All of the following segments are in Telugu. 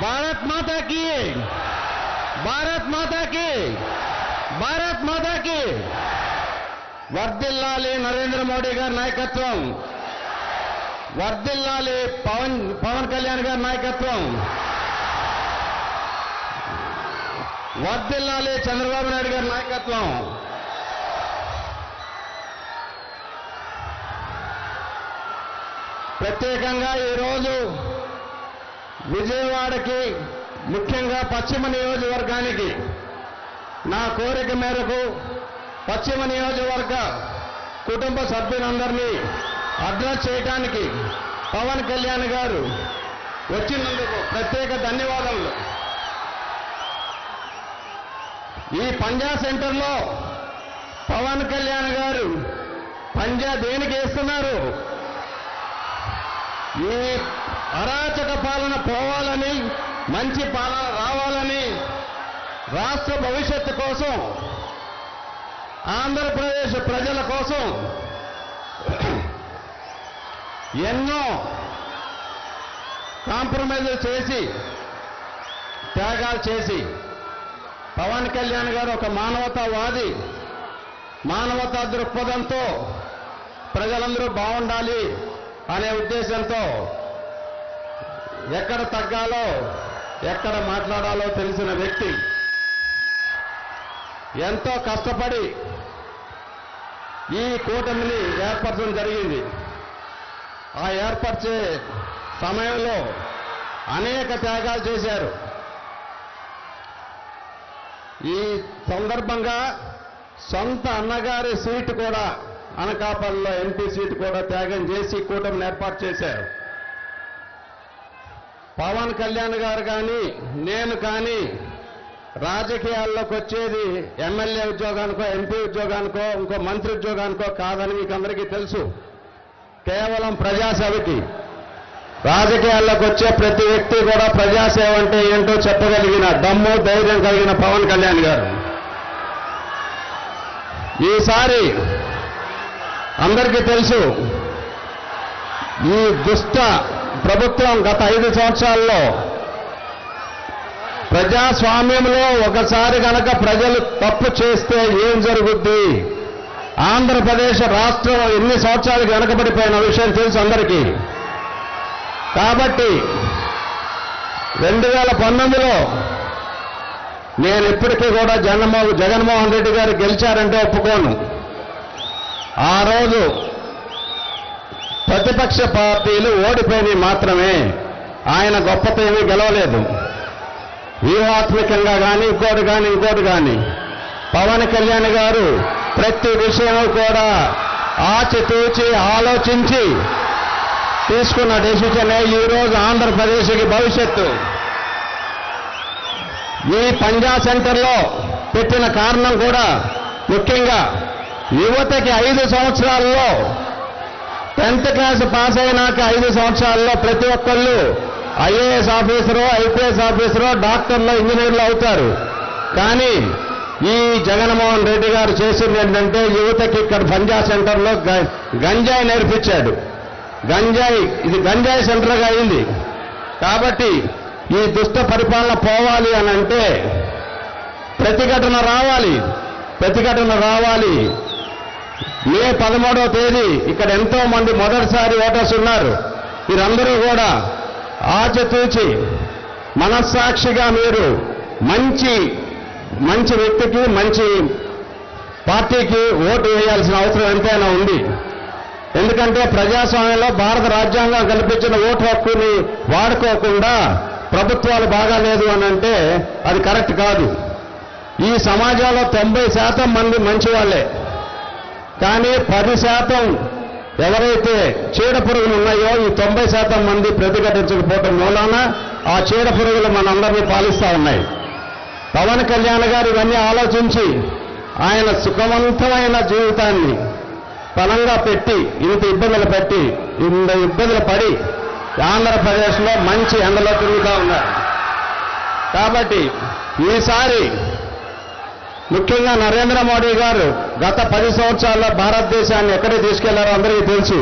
భారత్ మాతా కీ, భారత్ మాతా కీ, భారత్ మాతా కీ. వర్ధిల్లాలి నరేంద్ర మోడీ గారి నాయకత్వం, వర్ధిల్లాలి పవన్ కళ్యాణ్ గారి నాయకత్వం, వర్ధిల్లాలి చంద్రబాబు నాయుడు గారి నాయకత్వం. ప్రత్యేకంగా ఈరోజు విజయవాడకి, ముఖ్యంగా పశ్చిమ నియోజకవర్గానికి నా కోరిక మేరకు పశ్చిమ నియోజకవర్గ కుటుంబ సభ్యులందరినీ అడ్రస్ చేయడానికి పవన్ కళ్యాణ్ గారు వచ్చినందుకు ప్రత్యేక ధన్యవాదాలు. ఈ పంజా సెంటర్లో పవన్ కళ్యాణ్ గారు పంజా దేనికి వేస్తున్నారు? ఈ అరాచక పాలన పోవాలని, మంచి పాలన రావాలని, రాష్ట్ర భవిష్యత్తు కోసం, ఆంధ్రప్రదేశ్ ప్రజల కోసం ఎన్నో కాంప్రమైజులు చేసి, త్యాగాలు చేసి, పవన్ కళ్యాణ్ గారు ఒక మానవతావాది, మానవతా దృక్పథంతో ప్రజలందరూ బాగుండాలి అనే ఉద్దేశంతో ఎక్కడ తగ్గాలో, ఎక్కడ మాట్లాడాలో తెలిసిన వ్యక్తి. ఎంతో కష్టపడి ఈ కూటమిని ఏర్పరచడం జరిగింది. ఆ ఏర్పరిచే సమయంలో అనేక త్యాగాలు చేశారు. ఈ సందర్భంగా సొంత అన్నగారి సీటు కూడా, అనకాపల్లిలో ఎంపీ సీటు కూడా త్యాగం చేసి కూటమిని ఏర్పాటు చేశారు. పవన్ కళ్యాణ్ గారు కానీ, నేను కానీ రాజకీయాల్లోకి వచ్చేది ఎమ్మెల్యే ఉద్యోగానికో, ఎంపీ ఉద్యోగానికో, ఇంకో మంత్రి ఉద్యోగానికో కాదని మీకు అందరికీ తెలుసు. కేవలం ప్రజాసేవకి. రాజకీయాల్లోకి వచ్చే ప్రతి వ్యక్తి కూడా ప్రజాసేవ అంటే ఏంటో చెప్పగలిగిన దమ్ము, ధైర్యం కలిగిన పవన్ కళ్యాణ్ గారు. ఈసారి అందరికీ తెలుసు, ఈ దుష్ట ప్రభుత్వం గత 5 సంవత్సరాల్లో ప్రజాస్వామ్యంలో ఒకసారి కనుక ప్రజలు తప్పు చేస్తే ఏం జరుగుద్ది, ఆంధ్రప్రదేశ్ రాష్ట్రం ఎన్ని సంవత్సరాలకు వెనకబడిపోయిన విషయం తెలుసు అందరికీ. కాబట్టి 2019లో నేను ఇప్పటికీ కూడా జగన్మోహన్ రెడ్డి గారు గెలిచారంటే ఒప్పుకోను. ఆ రోజు ప్రతిపక్ష పార్టీలు ఓడిపోయినాయి మాత్రమే, ఆయన గొప్పతో ఏమీ గెలవలేదు. వ్యూహాత్మకంగా కానీ, ఇంకోటి కానీ పవన్ కళ్యాణ్ గారు ప్రతి విషయం కూడా ఆచితూచి ఆలోచించి తీసుకున్న డెసిషనే ఈరోజు ఆంధ్రప్రదేశ్కి భవిష్యత్తు. ఈ పంజా సెంటర్లో పెట్టిన కారణం కూడా ముఖ్యంగా యువతకి 5 సంవత్సరాల్లో 10th క్లాస్ పాస్ అయినాక 5 సంవత్సరాల్లో ప్రతి ఒక్కళ్ళు ఐఏఎస్ ఆఫీసరో, ఐపీఎస్ ఆఫీసరో, డాక్టర్లో, ఇంజనీర్లు అవుతారు. కానీ ఈ జగన్మోహన్ రెడ్డి గారు చేసింది ఏంటంటే యువతకి ఇక్కడ పంజా సెంటర్లో గంజాయి నేర్పించాడు. ఇది గంజాయి సెంటర్గా అయింది. కాబట్టి ఈ దుష్ట పరిపాలన పోవాలి అని అంటే ప్రతిఘటన రావాలి. మే 13వ తేదీ ఇక్కడ ఎంతో మంది మొదటిసారి ఓటర్స్ ఉన్నారు. మీరందరూ కూడా ఆచితూచి మనస్సాక్షిగా మీరు మంచి వ్యక్తికి, మంచి పార్టీకి ఓటు వేయాల్సిన అవసరం ఎంతైనా ఉంది. ఎందుకంటే ప్రజాస్వామ్యంలో భారత రాజ్యాంగం కల్పించిన ఓటు హక్కుని వాడుకోకుండా ప్రభుత్వాలు బాగాలేదు అని అంటే అది కరెక్ట్ కాదు. ఈ సమాజంలో 90% మంది మంచి వాళ్ళే, కానీ 10% ఎవరైతే చీడ పురుగులు ఉన్నాయో ఈ 90% మంది ప్రతిఘటించకపోవడం మూలాన ఆ చీడ పురుగులు మనందరినీ పాలిస్తూ ఉన్నాయి. పవన్ కళ్యాణ్ గారు ఇవన్నీ ఆలోచించి ఆయన సుఖవంతమైన జీవితాన్ని బలంగా పెట్టి, ఇంత ఇబ్బందులు పడి ఆంధ్రప్రదేశ్లో మంచి ఎండలో తిరుగుతూ ఉన్నారు. కాబట్టి ఈసారి ముఖ్యంగా నరేంద్ర మోడీ గారు గత 10 సంవత్సరాల్లో భారతదేశాన్ని ఎక్కడికి తీసుకెళ్లారో అందరికీ తెలుసు.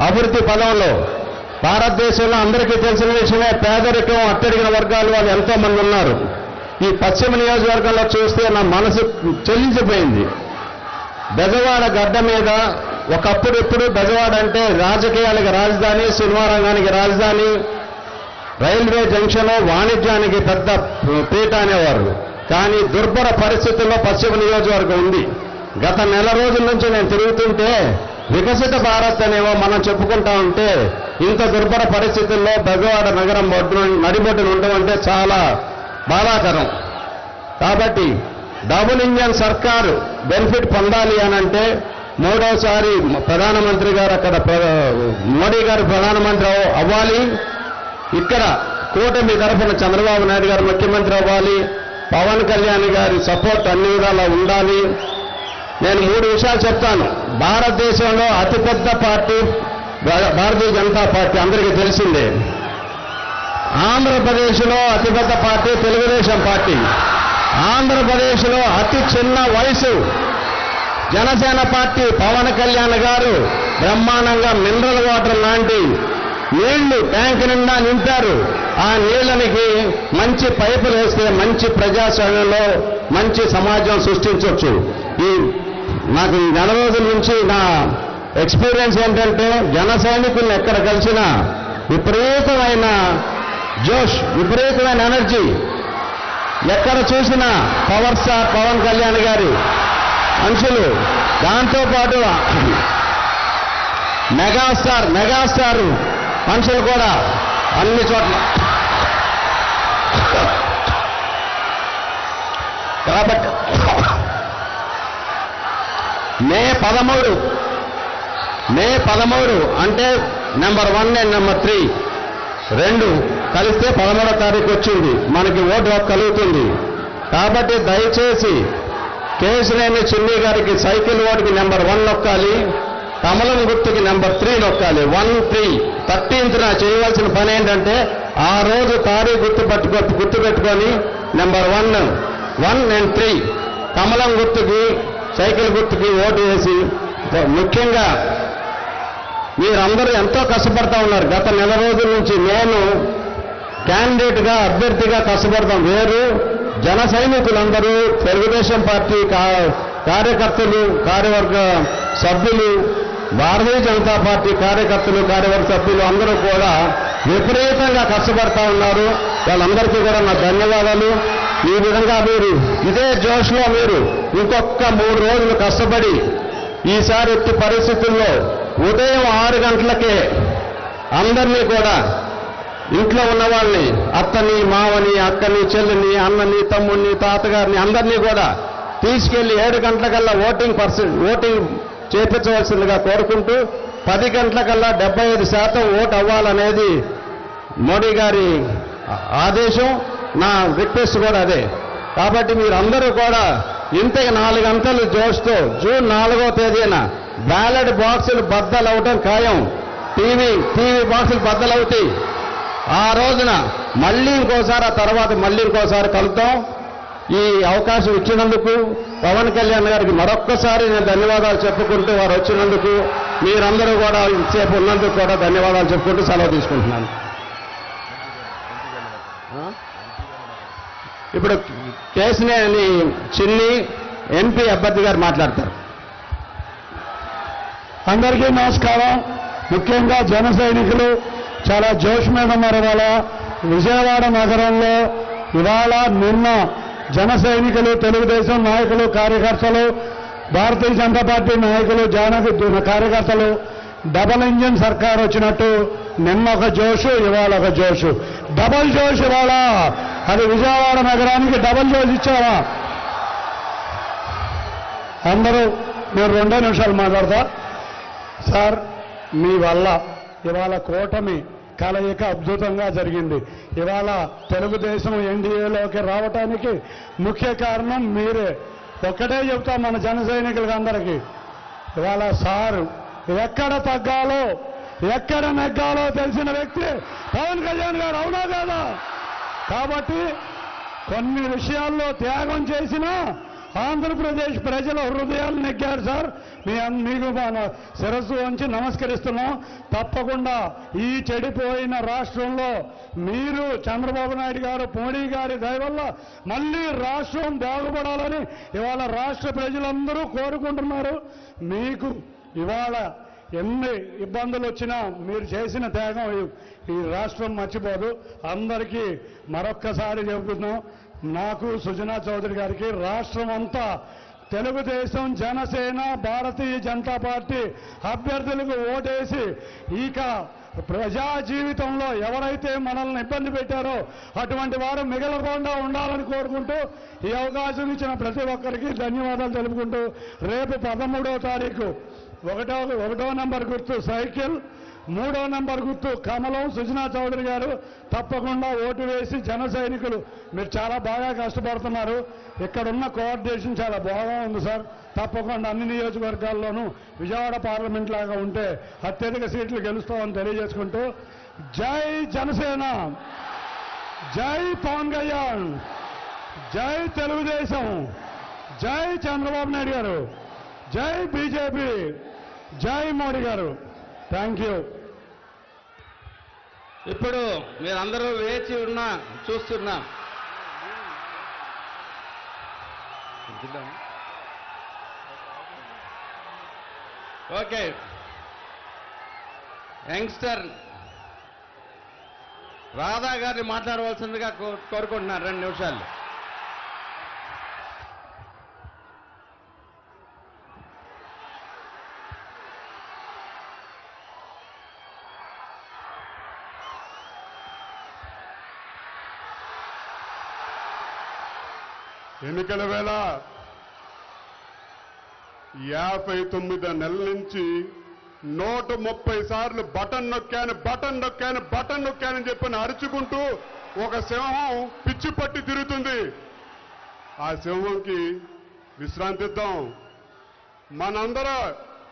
అభివృద్ధి పదంలో భారతదేశంలో అందరికీ తెలిసిన విషయమే, పేదరికం, అట్టడిగిన వర్గాలు వాళ్ళు ఎంతో మంది ఉన్నారు. ఈ పశ్చిమ నియోజకవర్గంలో చూస్తే నా మనసు చెల్లించిపోయింది. బెజవాడ గడ్డ మీద ఒకప్పుడు ఇప్పుడు బెజవాడ అంటే రాజకీయాలకు రాజధాని, సినిమా రంగానికి రాజధాని, రైల్వే జంక్షన్, వాణిజ్యానికి పెద్ద పీట అనేవారు. కానీ దుర్భర పరిస్థితుల్లో పశ్చిమ నియోజకవర్గం ఉంది. గత నెల రోజుల నుంచి నేను తిరుగుతుంటే వికసిత భారత్ అనేవో మనం చెప్పుకుంటా ఉంటే ఇంత దుర్భర పరిస్థితుల్లో బెజవాడ నగరం నడిబొడ్డున ఉండడం అంటే చాలా బాధాకరం. కాబట్టి డబుల్ ఇంజన్ సర్కారు బెనిఫిట్ పొందాలి అనంటే మూడోసారి ప్రధానమంత్రి గారు అక్కడ మోడీ గారు ప్రధానమంత్రి అవ్వాలి, ఇక్కడ కూటమి తరఫున చంద్రబాబు నాయుడు గారు ముఖ్యమంత్రి అవ్వాలి, పవన్ కళ్యాణ్ గారి సపోర్ట్ అన్ని విధాలా ఉండాలి. నేను 3 విషయాలు చెప్తాను. భారతదేశంలో అతిపెద్ద పార్టీ భారతీయ జనతా పార్టీ, అందరికీ తెలిసిందే. ఆంధ్రప్రదేశ్లో అతిపెద్ద పార్టీ తెలుగుదేశం పార్టీ. ఆంధ్రప్రదేశ్లో అతి చిన్న వయసు జనసేన పార్టీ. పవన్ కళ్యాణ్ గారు బ్రహ్మాండంగా మినరల్ వాటర్ లాంటి నీళ్లు ట్యాంక్ నిండా నింపారు. ఆ నీళ్ళనికి మంచి పైపులు వేస్తే మంచి ప్రజాస్వామ్యంలో మంచి సమాజం సృష్టించవచ్చు. నాకు నెల రోజుల నుంచి నా ఎక్స్పీరియన్స్ ఏంటంటే జన సైనికులను ఎక్కడ కలిసినా విపరీతమైన జోష్, విపరీతమైన ఎనర్జీ. ఎక్కడ చూసినా పవర్ స్టార్ పవన్ కళ్యాణ్ గారి మనుషులు, దాంతోపాటు మెగాస్టార్ మనుషులు కూడా అన్ని చోట్ల. కాబట్టి మే 13 అంటే నెంబర్ 1 అండ్ నెంబర్ 3 రెండు కలిస్తే 13వ తారీఖు వచ్చింది, మనకి ఓటు హక్కు కలుగుతుంది. కాబట్టి దయచేసి కేశినేని చిన్ని గారికి సైకిల్ ఓటుకి నెంబర్ 1 నొక్కాలి, కమలం గుర్తుకి నెంబర్ 3 నొక్కాలి. 1-3 13th చేయవలసిన పని ఏంటంటే ఆ రోజు తారీఖు గుర్తుపెట్టుకొని నెంబర్ 1 and 3 కమలం గుర్తుకి సైకిల్ గుర్తుకి ఓటు వేసి, ముఖ్యంగా మీరందరూ ఎంతో కష్టపడతా ఉన్నారు. గత నెల రోజుల నుంచి నేను క్యాండిడేట్గా అభ్యర్థిగా కష్టపడతాం. వేరు జన సైనికులందరూ, తెలుగుదేశం పార్టీ కార్యకర్తలు, కార్యవర్గ సభ్యులు, భారతీయ జనతా పార్టీ కార్యకర్తలు, కార్యవర్గ సభ్యులు అందరూ కూడా విపరీతంగా కష్టపడతా ఉన్నారు. వాళ్ళందరికీ కూడా నా ధన్యవాదాలు. ఈ విధంగా మీరు ఇదే జోష్లో మీరు ఇంకొక 3 రోజులు కష్టపడి ఈసారి ఎట్టి పరిస్థితుల్లో ఉదయం 6 గంటలకే అందరినీ కూడా ఇంట్లో ఉన్న వాళ్ళని, అత్తని, మావని, అక్కని, చెల్లిని, అన్నని, తమ్ముడిని, తాతగారిని అందరినీ కూడా తీసుకెళ్లి 7 గంటలకల్లా ఓటింగ్ చేపించవలసిందిగా కోరుకుంటూ 10 గంటలకల్లా 75% ఓటు అవ్వాలనేది మోడీ గారి ఆదేశం. నా రిక్వెస్ట్ కూడా అదే. కాబట్టి మీరందరూ కూడా ఇంతకు 4 గంటలు జోష్తో జూన్ 4వ తేదీన బ్యాలెట్ బాక్సులు బద్దలవటం ఖాయం. టీవీ బాక్సులు బద్దలవుతాయి. ఆ రోజున మళ్ళీ ఇంకోసారి, ఆ తర్వాత మళ్ళీ ఇంకోసారి కలుద్దాం. ఈ అవకాశం ఇచ్చినందుకు పవన్ కళ్యాణ్ గారికి మరొక్కసారి నేను ధన్యవాదాలు చెప్పుకుంటూ, వారు వచ్చినందుకు, మీరందరూ కూడా ఇంతసేపు ఉన్నందుకు కూడా ధన్యవాదాలు చెప్పుకుంటూ సెలవు తీసుకుంటున్నాను. ఇప్పుడు కేశినేని చిన్ని ఎంపీ అభ్యర్థి గారు మాట్లాడతారు. అందరికీ నమస్కారం. ముఖ్యంగా జన సైనికులు చాలా జోష్ మీద ఉన్నారు. ఇవాళ విజయవాడ నగరంలో నిన్న జన సైనికులు, తెలుగుదేశం నాయకులు, కార్యకర్తలు, భారతీయ జనతా పార్టీ నాయకులు, కార్యకర్తలు డబల్ ఇంజిన్ సర్కార్ వచ్చినట్టు నిన్న ఒక జోషు, ఇవాళ ఒక జోషు, డబల్ జోష్ ఇవాళ. అది విజయవాడ నగరానికి డబల్ జోష్ ఇచ్చారా? అందరూ నేను 2 నిమిషాలు మాట్లాడతా. సార్, మీ వల్ల ఇవాళ కూటమి కలయిక అద్భుతంగా జరిగింది. ఇవాళ తెలుగుదేశం ఎన్డీఏలోకి రావటానికి ముఖ్య కారణం మీరే. ఒక్కటే చెప్తా మన జన సైనికులకి అందరికీ, ఇవాళ సారు ఎక్కడ తగ్గాలో ఎక్కడ నెగ్గాలో తెలిసిన వ్యక్తి పవన్ కళ్యాణ్ గారు, అవునా కాదా? కాబట్టి కొన్ని విషయాల్లో త్యాగం చేసినా ఆంధ్రప్రదేశ్ ప్రజల హృదయాలు నెగ్గారు సార్. మీకు మన శిరస్సు వంచి నమస్కరిస్తున్నాం. తప్పకుండా ఈ చెడిపోయిన రాష్ట్రంలో మీరు చంద్రబాబు నాయుడు గారు, మోడీ గారి దయ వల్ల మళ్ళీ రాష్ట్రం బాగుపడాలని ఇవాళ రాష్ట్ర ప్రజలందరూ కోరుకుంటున్నారు. మీకు ఇవాళ ఎన్ని ఇబ్బందులు వచ్చినా మీరు చేసిన త్యాగం ఈ రాష్ట్రం మర్చిపోదు. అందరికీ మరొక్కసారి చెబుతున్నాం, నాకు సుజనా చౌదరి గారికి రాష్ట్రం అంతా తెలుగుదేశం, జనసేన, భారతీయ జనతా పార్టీ అభ్యర్థులకు ఓటేసి ఇక ప్రజా జీవితంలో ఎవరైతే మనల్ని ఇబ్బంది పెట్టారో అటువంటి వారు మిగలకుండా ఉండాలని కోరుకుంటూ ఈ అవకాశం ఇచ్చిన ప్రతి ఒక్కరికి ధన్యవాదాలు తెలుపుకుంటూ రేపు 13వ తారీఖు 1వ నంబర్ గుర్తు సైకిల్, 3వ నంబర్ గుర్తు కమలం సుజనా చౌదరి గారు తప్పకుండా ఓటు వేసి జన సైనికులు మీరు చాలా బాగా కష్టపడుతున్నారు. ఇక్కడున్న కోఆర్డినేషన్ చాలా బాగా ఉంది సార్. తప్పకుండా అన్ని నియోజకవర్గాల్లోనూ విజయవాడ పార్లమెంట్ లాగా ఉంటే అత్యధిక సీట్లు గెలుస్తామని తెలియజేసుకుంటూ జై జనసేన, జై పవన్ కళ్యాణ్, జై తెలుగుదేశం, జై చంద్రబాబు నాయుడు గారు, జై బీజేపీ, జై మోడీ గారు. Thank you. ఇప్పుడు మీరందరూ వేచి చూస్తున్నా ఓకే, యంగ్స్టర్ రాధా గారిని మాట్లాడవలసిందిగా కోరుకుంటున్నారు. 2 నిమిషాలు. ఎన్నికల వేళ 59 నెలల నుంచి 130 సార్లు బటన్ నొక్కానని చెప్పని అరుచుకుంటూ ఒక సింహం పిచ్చి పట్టి తిరుగుతుంది. ఆ సింహంకి విశ్రాంతి ఇద్దాం. మనందరూ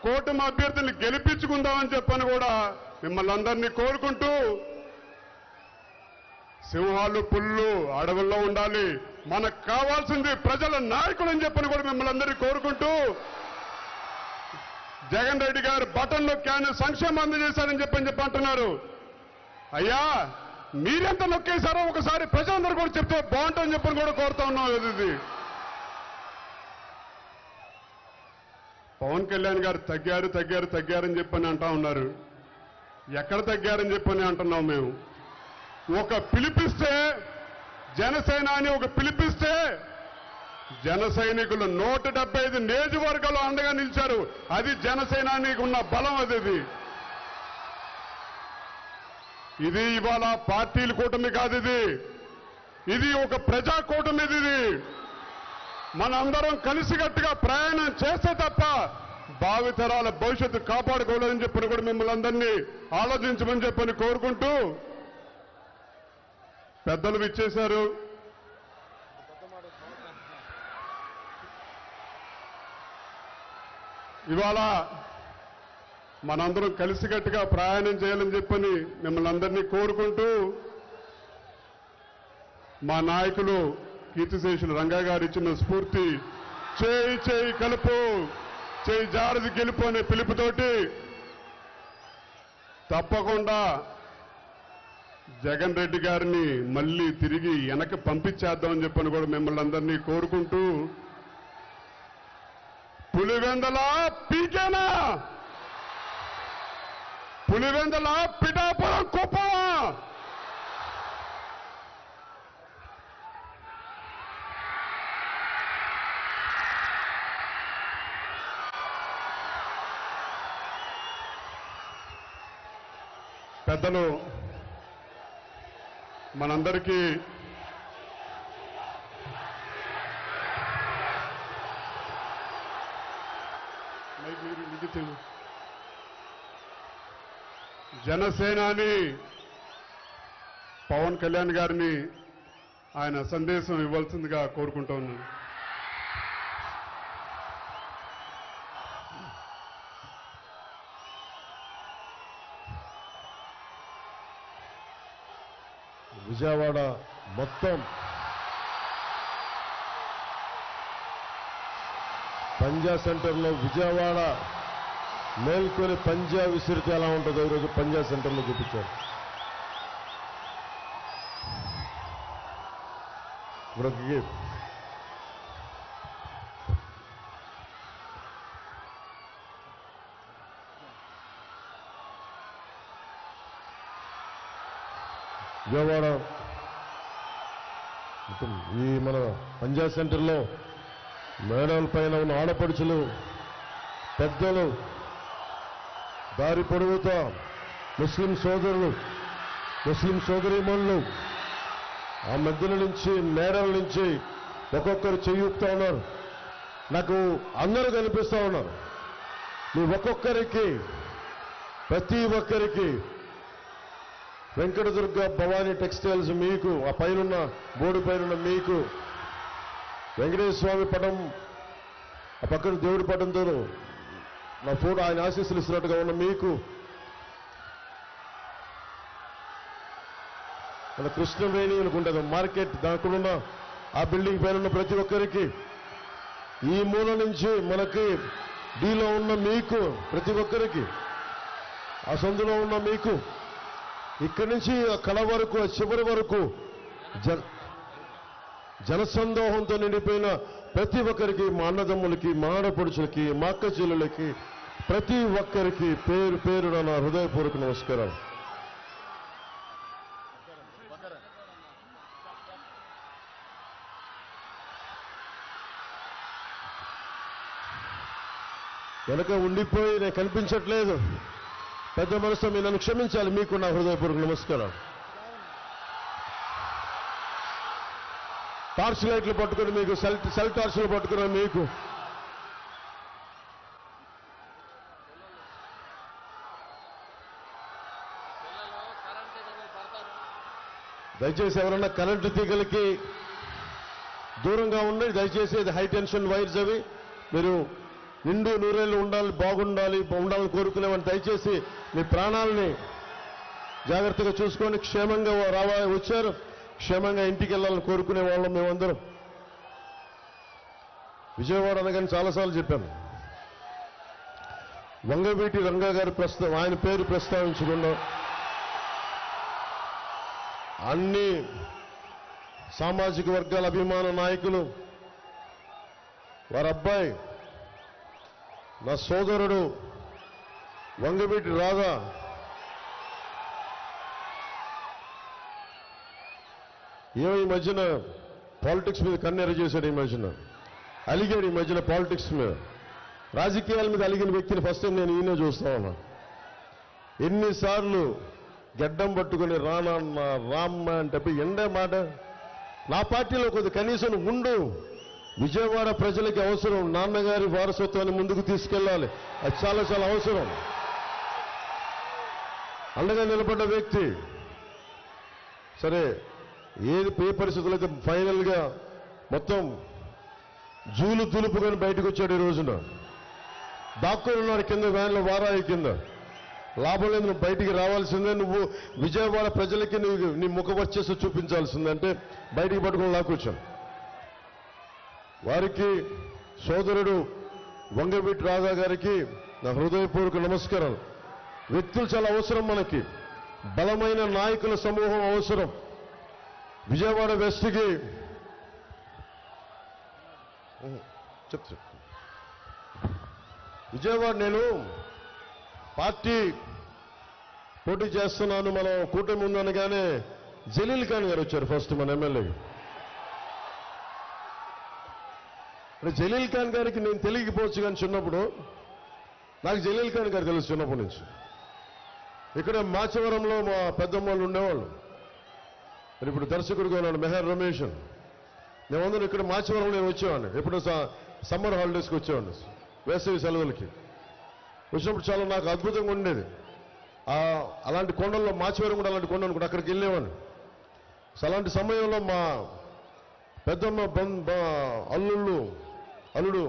కూటమి అభ్యర్థుల్ని గెలిపించుకుందామని చెప్పని కూడా మిమ్మల్ని అందరినీ కోరుకుంటూ, సింహాలు పుల్లు అడవుల్లో ఉండాలి, మనకు కావాల్సింది ప్రజల నాయకులని చెప్పని కూడా మిమ్మల్ని అందరినీ కోరుకుంటూ, జగన్ రెడ్డి గారు బటన్ నొక్కాను సంక్షేమం అందజేశారని చెప్పి అంటున్నారు. అయ్యా మీరెంత నొక్కేశారో ఒకసారి ప్రజలందరూ కూడా చెప్తే బాగుంటుందని చెప్పని కూడా కోరుతా ఉన్నాం. ఇది పవన్ కళ్యాణ్ గారు తగ్గారని చెప్పని అంటా ఉన్నారు. ఎక్కడ తగ్గారని చెప్పని అంటున్నాం మేము. ఒక పిలిపిస్తే జనసేన అని పిలిపిస్తే జన సైనికులు 175 నియోజకవర్గాలు అండగా నిలిచారు. అది జనసేనానికి ఉన్న బలం. ఇది ఇవాళ పార్టీల కూటమి కాదు, ఇది ఒక ప్రజా కూటమి. ఇది మనందరం కలిసికట్టుగా ప్రయాణం చేస్తే తప్ప భావితరాల భవిష్యత్తు కాపాడుకోలేదని చెప్పని కూడా మిమ్మల్ని అందరినీ ఆలోచించమని చెప్పని కోరుకుంటూ, పెద్దలు విచ్చేశారు. ఇవాళ మనందరం కలిసికట్టుగా ప్రయాణం చేయాలని చెప్పని మిమ్మల్ని అందరినీ కోరుకుంటూ, మా నాయకులు కీర్తిశేషులు రంగా గారు ఇచ్చిన స్ఫూర్తి చేయి కలుపు, చేయి జారది గెలుపు అనే పిలుపుతోటి తప్పకుండా జగన్ రెడ్డి గారిని మళ్ళీ తిరిగి వెనక్కి పంపించేద్దామని చెప్పని కూడా మిమ్మల్ని అందరినీ కోరుకుంటూ, పులివెందల పీకేనా, పులివెందల పిఠాపురం కుప్పమా, పెద్దలు మనందరికీ జనసేనాని పవన్ కళ్యాణ్ గారిని ఆయన సందేశం ఇవ్వాల్సిందిగా కోరుకుంటూ ఉన్నాను. విజయవాడ మొత్తం పంజా సెంటర్లో విజయవాడ మేల్కొని పంజా విసిరితే ఎలా ఉంటుందో ఈరోజు పంజా సెంటర్లో చూపించారు. ఇప్పుడు విజయవాడ ఈ మన పంజా సెంటర్లో మేడల పైన ఉన్న ఆడపడుచులు, పెద్దలు, దారి పొడవుతా ముస్లిం సోదరులు, ముస్లిం సోదరీమణులు ఆ మధ్యల నుంచి మేడల నుంచి ఒక్కొక్కరు చెయ్యూపుతా ఉన్నారు. నాకు అందరూ కనిపిస్తూ ఉన్నారు. మీ ఒక్కొక్కరికి, ప్రతి ఒక్కరికి వెంకటదుర్గ భవానీ టెక్స్టైల్స్ మీకు, ఆ పైనున్న బోర్డు పైన మీకు వెంకటేశ్వర స్వామి పటం, ఆ పక్కన దేవుడి పటంతో నా ఫోటో ఆయన ఆశీస్సులు ఇస్తున్నట్టుగా ఉన్న మీకు, మన కృష్ణవేణి అనుకుంటుంది మార్కెట్ దానికున్న ఆ బిల్డింగ్ పైన ఉన్న ప్రతి ఒక్కరికి, ఈ మూల నుంచి మనకి డీలో ఉన్న మీకు, ప్రతి ఒక్కరికి, ఆ సందులో ఉన్న మీకు, ఇక్కడి నుంచి కళ వరకు, చివరి వరకు జనసందోహంతో నిండిపోయిన ప్రతి ఒక్కరికి, మా అన్నదమ్ములకి, మా ఆడపడుచులకి, మా అక్క చెల్లెలకి, ప్రతి ఒక్కరికి పేరు పేరున నా హృదయపూర్వక నమస్కారాలు. వెనక ఉండిపోయి నేను కనిపించట్లేదు, పెద్ద మనసుతో మీరు నన్ను క్షమించాలి. మీకు నా హృదయపూర్వక నమస్కారం. టార్చ్ లైట్లు పట్టుకుని మీకు, సెల్ టార్చ్లు పట్టుకున్న మీకు, దయచేసి ఎవరన్నా కరెంటు తీగలకి దూరంగా ఉండండి. దయచేసి అది హై టెన్షన్ వైర్స్, అవి మీరు నిండు నూరేళ్ళు ఉండాలి, ఉండాలని కోరుకునేవాడిని. దయచేసి మీ ప్రాణాలని జాగ్రత్తగా చూసుకొని క్షేమంగా వచ్చారు, క్షేమంగా ఇంటికి వెళ్ళాలని కోరుకునే వాళ్ళం మేమందరం. విజయవాడ అనగానే చాలాసార్లు చెప్పాను, వంగవీటి రంగా గారి ఆయన పేరు ప్రస్తావించకుండా అన్ని సామాజిక వర్గాల అభిమాన నాయకులు, వారి అబ్బాయి నా సోదరుడు వంగవీటి రాధా ఏమో ఈ మధ్యన పాలిటిక్స్ మీద కన్నెర చేశాడు, ఈ మధ్యన అలిగాడు, ఈ మధ్యన పాలిటిక్స్ మీద, రాజకీయాల మీద అలిగిన వ్యక్తిని ఫస్ట్ టైం నేను ఈయన చూస్తా ఉన్నా. ఎన్నిసార్లు గడ్డం పట్టుకుని రానన్న రామ్మ అంటే ఎండే మాట. నా పార్టీలో కొద్ది కనీసం ఉండు, విజయవాడ ప్రజలకి అవసరం, నాన్నగారి వారసత్వాన్ని ముందుకు తీసుకెళ్ళాలి, అది చాలా చాలా అవసరం. అండగా నిలబడ్డ వ్యక్తి. సరే ఏ పరిస్థితులు అయితే ఫైనల్గా మొత్తం జూలు దులుపుకొని బయటకు వచ్చాడు. ఈ రోజున దాక్కుని ఉన్నాడు కింద వ్యాన్లో, వారాయి కింద. లాభం లేదు, నువ్వు బయటికి రావాల్సిందే, నువ్వు విజయవాడ ప్రజలకి నీ ముఖ వర్చస్సు చూపించాల్సిందే అంటే బయటికి పట్టుకుని లాక్కొచ్చాను. వారికి సోదరుడు వంగవీటి రాధా గారికి నా హృదయపూర్వక నమస్కారాలు. వ్యక్తులు చాలా అవసరం మనకి, బలమైన నాయకుల సమూహం అవసరం. విజయవాడ వెస్ట్కి చెప్తా, విజయవాడ నేను పార్టీ పోటీ చేస్తున్నాను, మనం కూటమి ఉందనగానే జలీల్ ఖాన్ గారు వచ్చారు ఫస్ట్ మన ఎమ్మెల్యే. జలీల్ ఖాన్ గారికి నేను తెలియకపోవచ్చు, కానీ చిన్నప్పుడు నాకు జలీల్ ఖాన్ గారు తెలుసు చిన్నప్పటి నుంచి. ఇక్కడ మాచవరంలో మా పెద్దమ్మలు ఉండేవాళ్ళు, మరి ఇప్పుడు దర్శకుడిగా ఉన్నాడు మెహర్ రమేష్. మేమందరం ఇక్కడ మాచవరంలో నేను వచ్చేవాడిని, ఎప్పుడు సమ్మర్ హాలిడేస్కి వచ్చేవాడిని, వేసవి సెలవులకి వచ్చినప్పుడు చాలా నాకు అద్భుతంగా ఉండేది. అలాంటి కొండల్లో మాచవరం కూడా అలాంటి కొండ అనుకుంటే అక్కడికి వెళ్ళేవాడిని. అలాంటి సమయంలో మా పెద్దమ్మ అల్లుడు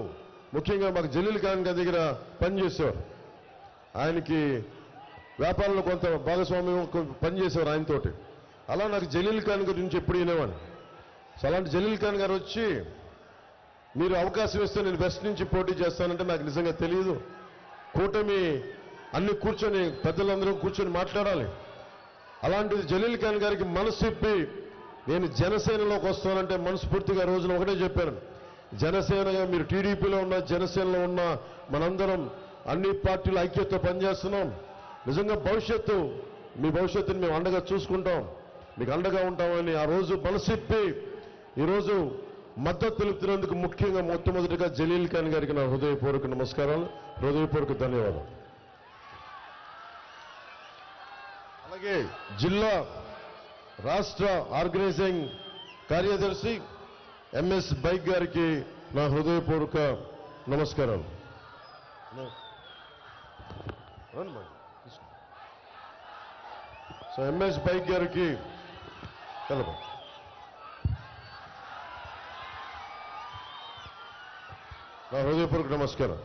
ముఖ్యంగా మాకు జలీల్ ఖాన్ గారి దగ్గర పనిచేసేవారు. ఆయనకి వ్యాపారంలో కొంత భాగస్వామ్యం పనిచేసేవారు ఆయనతోటి. అలా నాకు జలీల్ ఖాన్ గురించి ఎప్పుడు వినేవాడిని. అలాంటి జలీల్ ఖాన్ గారు వచ్చి మీరు అవకాశం ఇస్తే నేను వెస్ట్ నుంచి పోటీ చేస్తానంటే నాకు నిజంగా తెలియదు. కూటమి అన్ని కూర్చొని పెద్దలందరూ కూర్చొని మాట్లాడాలి. అలాంటిది జలీల్ ఖాన్ గారికి మనసు ఇప్పి నేను జనసేనలోకి వస్తానంటే మనస్ఫూర్తిగా రోజున ఒకటే చెప్పాను, జనసేనగా మీరు టీడీపీలో ఉన్న జనసేనలో ఉన్న మనందరం అన్ని పార్టీల ఐక్యతతో పనిచేస్తున్నాం. నిజంగా మీ భవిష్యత్తుని మేము అండగా చూసుకుంటాం, మీకు అండగా ఉంటామని ఆ రోజు మనసిప్పి ఈరోజు మద్దతు తెలుపుతున్నందుకు ముఖ్యంగా మొట్టమొదటిగా జలీల్ ఖాన్ గారికి నా హృదయపూర్వక నమస్కారాలు, హృదయపూర్వక ధన్యవాదాలు. అలాగే జిల్లా రాష్ట్ర ఆర్గనైజింగ్ కార్యదర్శి ఎంఎస్ బైక్ గారికి నా హృదయపూర్వక నమస్కారాలు. సో ఎంఎస్ బైక్ గారికి నా హృదయపూర్వక నమస్కారం.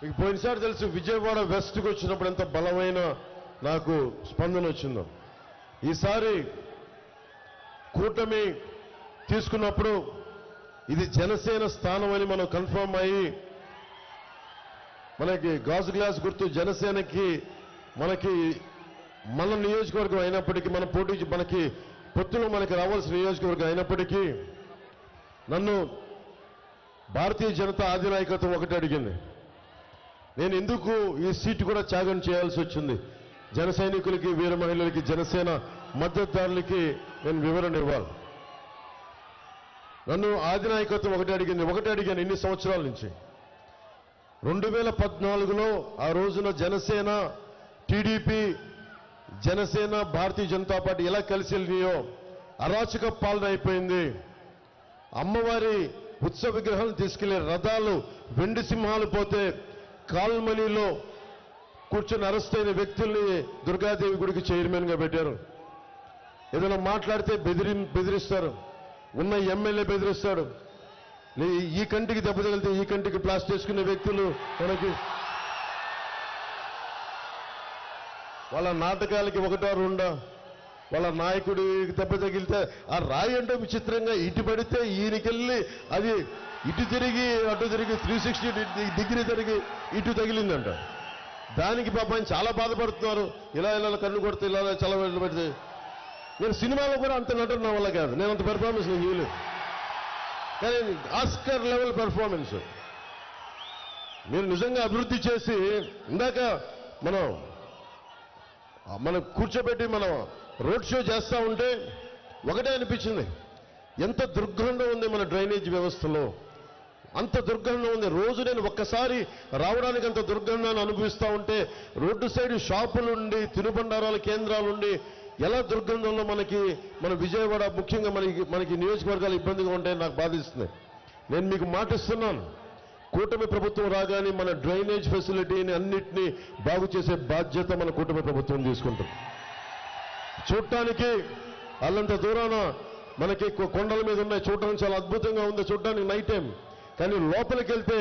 మీకు పోయినసారి తెలుసు విజయవాడ వెస్ట్కి వచ్చినప్పుడు ఎంత బలమైన నాకు స్పందన వచ్చిందో. ఈసారి కూటమి తీసుకున్నప్పుడు ఇది జనసేన స్థానం అని మనం కన్ఫర్మ్ అయ్యి మనకి గాజు గ్లాస్ గుర్తు జనసేనకి మన నియోజకవర్గం అయినప్పటికీ మన పోటీ మనకి పొత్తులో మనకి రావాల్సిన నియోజకవర్గం అయినప్పటికీ నన్ను భారతీయ జనతా అధినాయకత్వం ఒకటి అడిగింది. నేను ఎందుకు ఈ సీటు కూడా త్యాగం చేయాల్సి వచ్చింది, జన సైనికులకి వీర మహిళలకి జనసేన మద్దతుదారులకి నేను వివరణ ఇవ్వాలి. నన్ను అధినాయకత్వం ఒకటి అడిగాను ఇన్ని సంవత్సరాల నుంచి. 2014లో ఆ రోజున జనసేన టీడీపీ జనసేన భారతీయ జనతా పార్టీ ఎలా కలిసి వెళ్ళినాయో అరాచక పాలన అయిపోయింది. అమ్మవారి ఉత్సవ విగ్రహాలను తీసుకెళ్లే రథాలు వెండి సింహాలు పోతే కాల్మనీలో కూర్చొని అరెస్ట్ అయిన వ్యక్తుల్ని దుర్గాదేవి గుడికి చైర్మన్ గా పెట్టారు. ఏదైనా మాట్లాడితే బెదిరిస్తారు, ఉన్న ఎమ్మెల్యే బెదిరిస్తాడు. ఈ కంటికి దెబ్బ తగిలితే ఈ కంటికి ప్లాస్టర్ వేసుకునే వ్యక్తులు మనకి వాళ్ళ నాటకాలకి ఒకటో రెండో, వాళ్ళ నాయకుడికి దెబ్బ తగిలితే ఆ రాయి అంటే విచిత్రంగా ఇటు పడితే ఈయనకెళ్ళి అది ఇటు తిరిగి అటు తిరిగి 360 డిగ్రీ తిరిగి ఇటు తగిలిందంట. దానికి పాపం చాలా బాధపడుతున్నారు. ఇలా కన్ను కొడితే ఇలా చాలా పెడితే నేను సినిమాలో కూడా అంత నటన నా వల్ల కాదు, నేను అంత పెర్ఫార్మెన్స్ నేను ఇవ్వలేదు. కానీ ఆస్కర్ లెవెల్ పెర్ఫార్మెన్స్ మీరు నిజంగా అభివృద్ధి చేసి ఇందాక మనం కూర్చోబెట్టి మనం రోడ్ షో చేస్తూ ఉంటే ఒకటే అనిపించింది, ఎంత దుర్గంధం ఉంది మన డ్రైనేజ్ వ్యవస్థలో, అంత దుర్గంధం ఉంది. రోజు నేను ఒక్కసారి రావడానికి అంత దుర్గంధాన్ని అనుభవిస్తూ ఉంటే రోడ్డు సైడ్ షాపులుండి తినుబండారాల కేంద్రాలుండి ఎలా దుర్గంధంలో మన విజయవాడ ముఖ్యంగా మనకి నియోజకవర్గాలు ఇబ్బందిగా ఉంటాయని నాకు బాధిస్తుంది. నేను మీకు మాటిస్తున్నాను, కూటమి ప్రభుత్వం రాగానే మన డ్రైనేజ్ ఫెసిలిటీని అన్నిటినీ బాగు చేసే బాధ్యత మన కూటమి ప్రభుత్వం తీసుకుంటుంది. చూడటానికి అల్లంత దూరాన మనకి కొండల మీద ఉన్నాయి, చూడటానికి చాలా అద్భుతంగా ఉంది చూడటానికి నైట్ టైం. కానీ లోపలికి వెళ్తే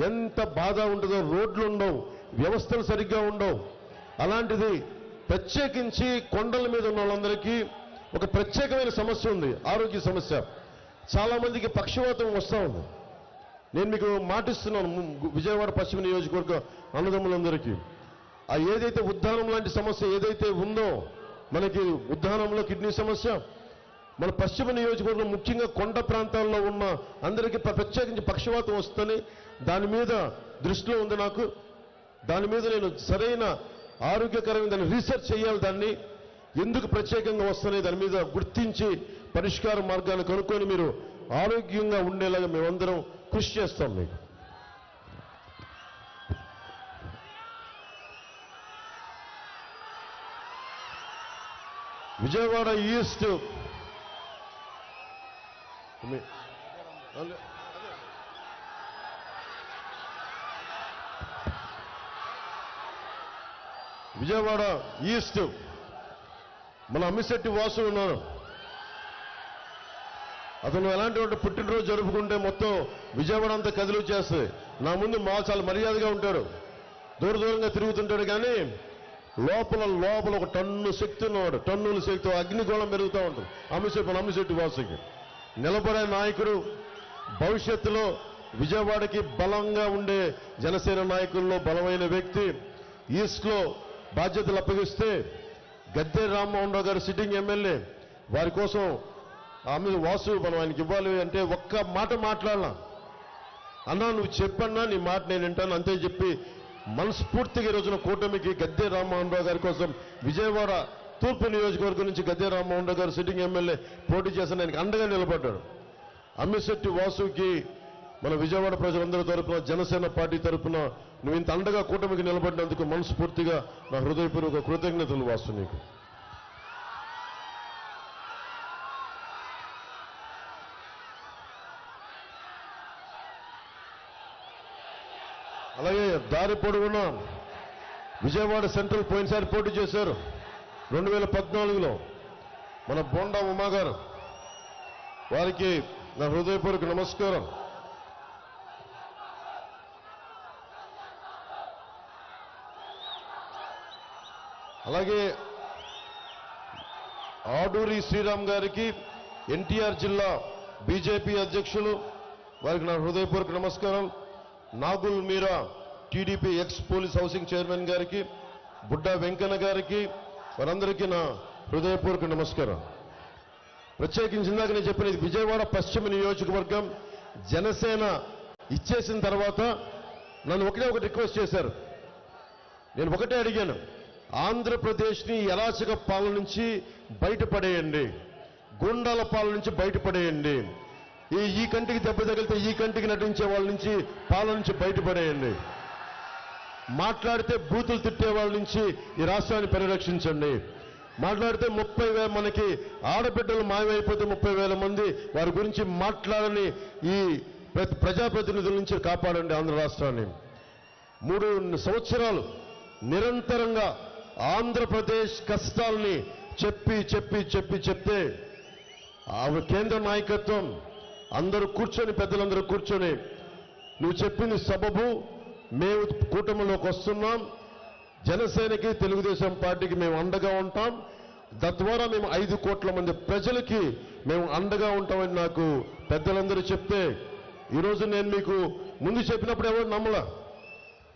ఎంత బాధ ఉంటుందో, రోడ్లు ఉండవు, వ్యవస్థలు సరిగ్గా ఉండవు. అలాంటిది ప్రత్యేకించి కొండల మీద ఉన్న వాళ్ళందరికీ ఒక ప్రత్యేకమైన సమస్య ఉంది, ఆరోగ్య సమస్య. చాలా మందికి పక్షవాతం వస్తూ ఉంది. నేను మీకు మాటిస్తున్నాను, విజయవాడ పశ్చిమ నియోజకవర్గ అన్నదమ్ములందరికీ ఏదైతే ఉద్దానం లాంటి సమస్య ఏదైతే ఉందో, మనకి ఉద్దానంలో కిడ్నీ సమస్య, మన పశ్చిమ నియోజకవర్గం ముఖ్యంగా కొండ ప్రాంతాల్లో ఉన్న అందరికీ ప్రత్యేకించి పక్షవాతం వస్తుందని దాని మీద దృష్టిలో ఉంది నాకు. దాని మీద నేను సరైన ఆరోగ్యకరమైన దాన్ని రీసెర్చ్ చేయాలి, దాన్ని ఎందుకు ప్రత్యేకంగా వస్తున్నాయి దాని మీద గుర్తించి పరిష్కార మార్గాన్ని కనుక్కొని మీరు ఆరోగ్యంగా ఉండేలాగా మేమందరం కృషి చేస్తాం. మీకు విజయవాడ ఈస్ట్ విజయవాడ ఈస్ట్ మన అమ్మిశెట్టి వాసు ఉన్నారు. అతను ఎలాంటి పుట్టినరోజు జరుపుకుంటే మొత్తం విజయవాడ అంతా కదిలి చేస్తుంది. నా ముందు చాలా మర్యాదగా ఉంటాడు, దూరంగా తిరుగుతుంటాడు. కానీ లోపల ఒక టన్ను శక్తి ఉన్నవాడు, టన్నుల శక్తి, అగ్నిగోళం పెరుగుతూ ఉంటుంది అమ్మిశెట్టి వాసుకి. నిలబడే నాయకుడు, భవిష్యత్తులో విజయవాడకి బలంగా ఉండే జనసేన నాయకుల్లో బలమైన వ్యక్తి. ఈస్ట్లో బాధ్యతలు అప్పగిస్తే గద్దె రామ్మోహన్ రావు గారు సిట్టింగ్ ఎమ్మెల్యే, వారి కోసం వాసు మనం ఆయనకి ఇవ్వాలి అంటే ఒక్క మాట మాట్లాడలా. అన్నా నువ్వు చెప్పన్నా నీ మాట నేను వింటాను అంతే చెప్పి మనస్ఫూర్తిగా ఈ రోజున కూటమికి గద్దె రామ్మోహన్ రావు గారి కోసం విజయవాడ తూర్పు నియోజకవర్గం నుంచి గద్దె రామ్మోహన్ రావు గారు సిట్టింగ్ ఎమ్మెల్యే పోటీ చేసిన ఆయనకి అండగా నిలబడ్డాడు. అమ్మిశెట్టి వాసుకి మన విజయవాడ ప్రజలందరి తరపున, జనసేన పార్టీ తరపున నువ్వు ఇంత అండగా కూటమికి నిలబడినందుకు మనస్ఫూర్తిగా నా హృదయపూర్వక కృతజ్ఞతలు వాసు నీకు. అలాగే దారి పొడుగున విజయవాడ సెంట్రల్ పోయినసారి పోటీ చేశారు 2014లో మన బోండా ఉమా గారు, వారికి నా హృదయపూర్వక నమస్కారం. అలాగే ఆడూరి శ్రీరామ్ గారికి, ఎన్టీఆర్ జిల్లా బీజేపీ అధ్యక్షులు, వారికి నా హృదయపూర్వక నమస్కారం. Nagul Meera TDP ex police housing chairman గారికి, బుడ్డా వెంకన్న గారికి, వారందరికీ నా హృదయపూర్వక నమస్కారం. ప్రత్యేకించి ఇందాక నేను చెప్పిన ఇది విజయవాడ పశ్చిమ నియోజకవర్గం జనసేన ఇచ్చేసిన తర్వాత నన్ను ఒకటి రిక్వెస్ట్ చేశారు. నేను ఒకటే అడిగాను, ఆంధ్రప్రదేశ్ని అరాచక పాలన నుంచి బయటపడేయండి, గుండాల పాలన నుంచి బయటపడేయండి, ఈ కంటికి దెబ్బ తగిలితే ఈ కంటికి నటించే వాళ్ళ నుంచి పాలన నుంచి బయటపడేయండి, మాట్లాడితే బూతులు తిట్టే వాళ్ళ నుంచి ఈ రాష్ట్రాన్ని పరిరక్షించండి, మాట్లాడితే 30,000 మనకి ఆడబిడ్డలు మాయమైపోతే 30,000 మంది వారి గురించి మాట్లాడని ఈ ప్రజాప్రతినిధుల నుంచి కాపాడండి ఆంధ్ర రాష్ట్రాన్ని. 3 సంవత్సరాలు నిరంతరంగా ఆంధ్రప్రదేశ్ కష్టాల్ని చెప్తే కేంద్ర నాయకత్వం అందరూ కూర్చొని, పెద్దలందరూ కూర్చొని నువ్వు చెప్పింది సబబు, మేము కూటమిలోకి వస్తున్నాం, జనసేనకి తెలుగుదేశం పార్టీకి మేము అండగా ఉంటాం, తద్వారా మేము 5 కోట్ల మంది ప్రజలకి మేము అండగా ఉంటామని నాకు పెద్దలందరూ చెప్తే, ఈరోజు నేను మీకు ముందు చెప్పినప్పుడు ఎవరు నమ్మలా.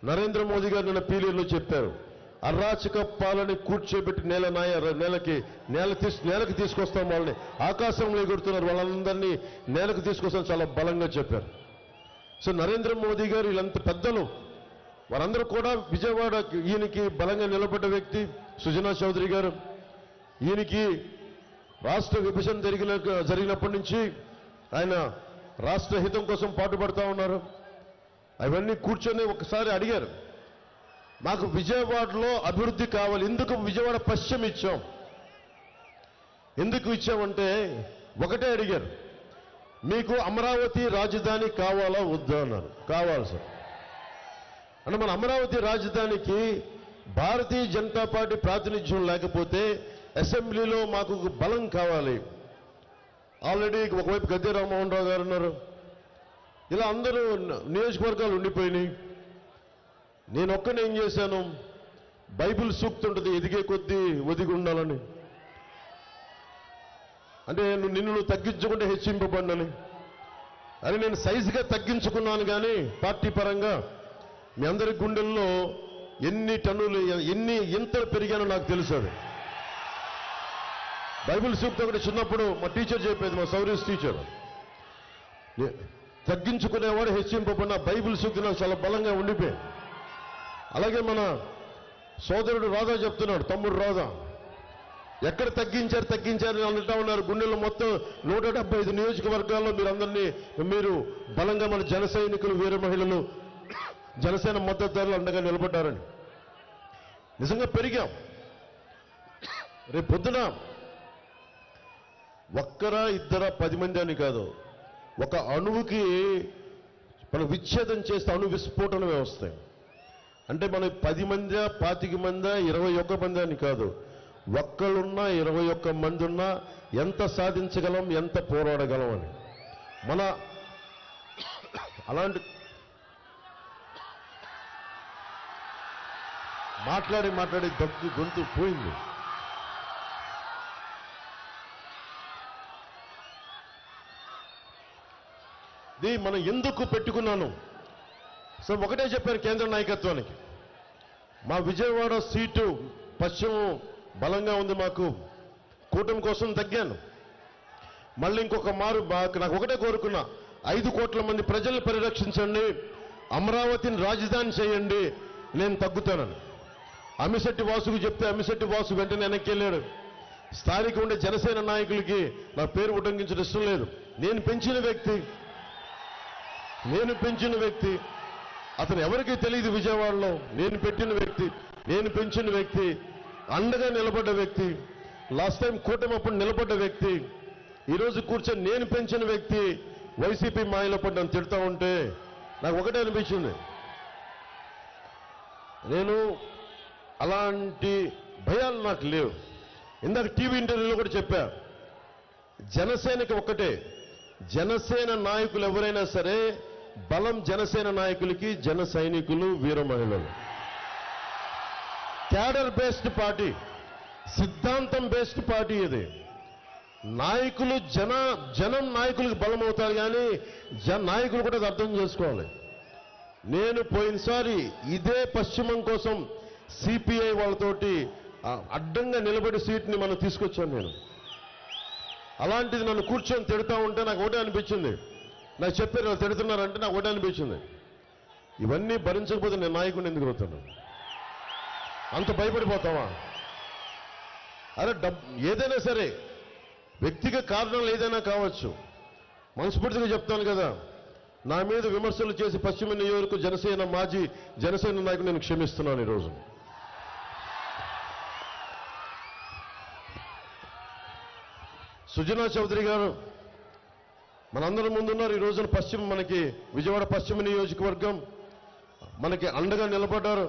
నరేంద్ర మోదీ గారు నిన్న పీలీలో చెప్పారు, అరాచక పాలని కూర్చోబెట్టి నేలకి తీసుకొస్తాం, వాళ్ళని ఆకాశంలో ఎగురుతున్నారు, వాళ్ళందరినీ నేలకు తీసుకొస్తాం చాలా బలంగా చెప్పారు. సో నరేంద్ర మోదీ గారు వీళ్ళంత పెద్దలు వారందరూ కూడా విజయవాడ ఈయనకి బలంగా నిలబడ్డ వ్యక్తి. సుజనా చౌదరి గారు, ఈయనకి రాష్ట్ర విభజన జరిగినప్పటి నుంచి ఆయన రాష్ట్ర హితం కోసం పాటుపడతా ఉన్నారు. అవన్నీ కూర్చొని ఒకసారి అడిగారు, మాకు విజయవాడలో అభివృద్ధి కావాలి, ఎందుకు విజయవాడ పశ్చిమ ఇచ్చాం, ఎందుకు ఇచ్చామంటే ఒకటే అడిగారు, మీకు అమరావతి రాజధాని కావాలా వద్దా అన్నారు. కావాలి సార్ అంటే మన అమరావతి రాజధానికి భారతీయ జనతా పార్టీ ప్రాతినిధ్యం లేకపోతే అసెంబ్లీలో మాకు బలం కావాలి. ఆల్రెడీ ఒకవైపు గద్దె రామ్మోహన్ రావు గారు ఉన్నారు, ఇలా అందరూ నియోజకవర్గాలు ఉండిపోయినాయి. నేను ఒక్కనే ఏం చేశాను, బైబిల్ సూక్తి ఉంటుంది, ఎదిగే కొద్దీ ఒదిగి ఉండాలని, అంటే నిన్ను తగ్గించుకుంటే హెచ్చింపబడినని. అని నేను సైజుగా తగ్గించుకున్నాను కానీ పార్టీ పరంగా మీ అందరి గుండెల్లో ఎన్ని టన్నులు ఎంత పెరిగానో నాకు తెలుసు. అది బైబిల్ సూక్తి ఒకటి చిన్నప్పుడు మా టీచర్ చెప్పేది, మా సౌరీస్ టీచర్, తగ్గించుకునేవాడు హెచ్చింపబడిన బైబిల్ సూక్తి నాకు చాలా బలంగా ఉండిపోయి. అలాగే మన సోదరుడు రాధా చెప్తున్నాడు, తమ్ముడు రాధా, ఎక్కడ తగ్గించారు అంటా ఉన్నారు. గుండెల్లో మొత్తం 175 నియోజకవర్గాల్లో మీరు బలంగా మన జన సైనికులు, వీర మహిళలు, జనసేన మద్దతుదారులు అండగా నిలబడ్డారని. నిజంగా పెరిగాం. రేపు పొద్దున ఒక్కరా ఇద్దరా 10 మంది అని కాదు, ఒక అణువుకి మనం విచ్ఛేదం చేస్తే అణు విస్ఫోటనమే వస్తాయి. అంటే మనం 10 మంది 25 మంది 21 మంది అని కాదు, ఒక్కళ్ళున్నా 21 మంది ఉన్నా ఎంత సాధించగలం, ఎంత పోరాడగలం అని. మన అలాంటి మాట్లాడి మాట్లాడి గొంతు పోయింది. ఇది మనం ఎందుకు పెట్టుకున్నాను? సో ఒకటే చెప్పారు కేంద్ర నాయకత్వానికి, మా విజయవాడ సీటు పశ్చిమం బలంగా ఉంది, మాకు కూటమి కోసం తగ్గాను. మళ్ళీ ఇంకొక మారు నాకు ఒకటే కోరుకున్నా, 5 కోట్ల మంది ప్రజల్ని పరిరక్షించండి, అమరావతిని రాజధాని చేయండి, నేను తగ్గుతానని. అమిశెట్టి వాసుకు చెప్తే అమిశెట్టి వాసు వెంటనే వెనక్కి వెళ్ళాడు. స్థానిక ఉండే జనసేన నాయకులకి నా పేరు ఉటంకించడం ఇష్టం లేదు. నేను పెంచిన వ్యక్తి అతను ఎవరికీ తెలియదు విజయవాడలో. నేను పెట్టిన వ్యక్తి, నేను పెంచిన వ్యక్తి, అండగా నిలబడ్డ వ్యక్తి, లాస్ట్ టైం కూటమి అప్పుడు నిలబడ్డ వ్యక్తి, ఈరోజు కూర్చొని నేను పెంచిన వ్యక్తి వైసీపీ మాయలో పడి నన్ను తిడతా ఉంటే నాకు ఒకటే అనిపించింది, నేను అలాంటి భయాలు నాకు లేవు. ఇందాక టీవీ ఇంటర్వ్యూలో కూడా చెప్పా, జనసేనకి ఒక్కటే, జనసేన నాయకులు ఎవరైనా సరే బలం జనసేన నాయకులకి, జన సైనికులు, వీర మహిళలు. క్యాడర్ బేస్డ్ పార్టీ, సిద్ధాంతం బేస్డ్ పార్టీ ఇది. నాయకులు జనం నాయకులకు బలం అవుతారు, కానీ నాయకులు కూడా అర్థం చేసుకోవాలి. నేను పోయినసారి ఇదే పశ్చిమం కోసం సిపిఐ వాళ్ళతోటి అడ్డంగా నిలబడి సీట్ని మనం తీసుకొచ్చాను నేను. అలాంటిది నన్ను కూర్చొని తిడతా ఉంటే నాకు ఒకటే అనిపించింది, నాకు చెప్పారు వాళ్ళు తిడుతున్నారంటే నాకు ఒకటే అనిపించింది, ఇవన్నీ భరించకపోతే నేను నాయకుడిని ఎందుకు అవుతాను? అంత భయపడిపోతావా? అరే ఏదైనా సరే వ్యక్తిగత కారణాలు ఏదైనా కావచ్చు, మనస్ఫూర్తిగా చెప్తాను కదా, నా మీద విమర్శలు చేసి పశ్చిమ నియోజకవర్గ మాజీ జనసేన నాయకుడు నేను క్షమిస్తున్నాను ఈరోజు. సుజనా చౌదరి గారు మనందరి ముందున్నారు. ఈ రోజున మనకి విజయవాడ పశ్చిమ నియోజకవర్గం మనకి అండగా నిలబడ్డారు.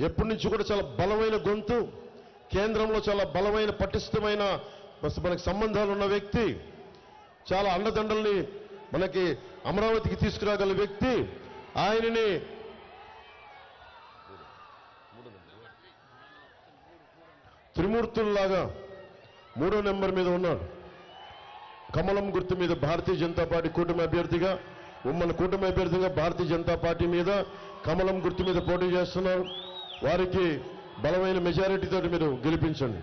ఎప్పటి నుంచి కూడా చాలా బలమైన గొంతు, కేంద్రంలో చాలా బలమైన పటిష్టమైన మనకి సంబంధాలు ఉన్న వ్యక్తి, చాలా అండదండల్ని మనకి అమరావతికి తీసుకురాగల వ్యక్తి. ఆయనని త్రిమూర్తుల్లాగా 3వ నెంబర్ మీద ఉన్నాడు. కమలం గుర్తు మీద భారతీయ జనతా పార్టీ కూటమి అభ్యర్థిగా, ఉమ్మడి కూటమి అభ్యర్థిగా భారతీయ జనతా పార్టీ మీద కమలం గుర్తు మీద పోటీ చేస్తున్నారు. వారికి బలమైన మెజారిటీతో మీరు గెలిపించండి.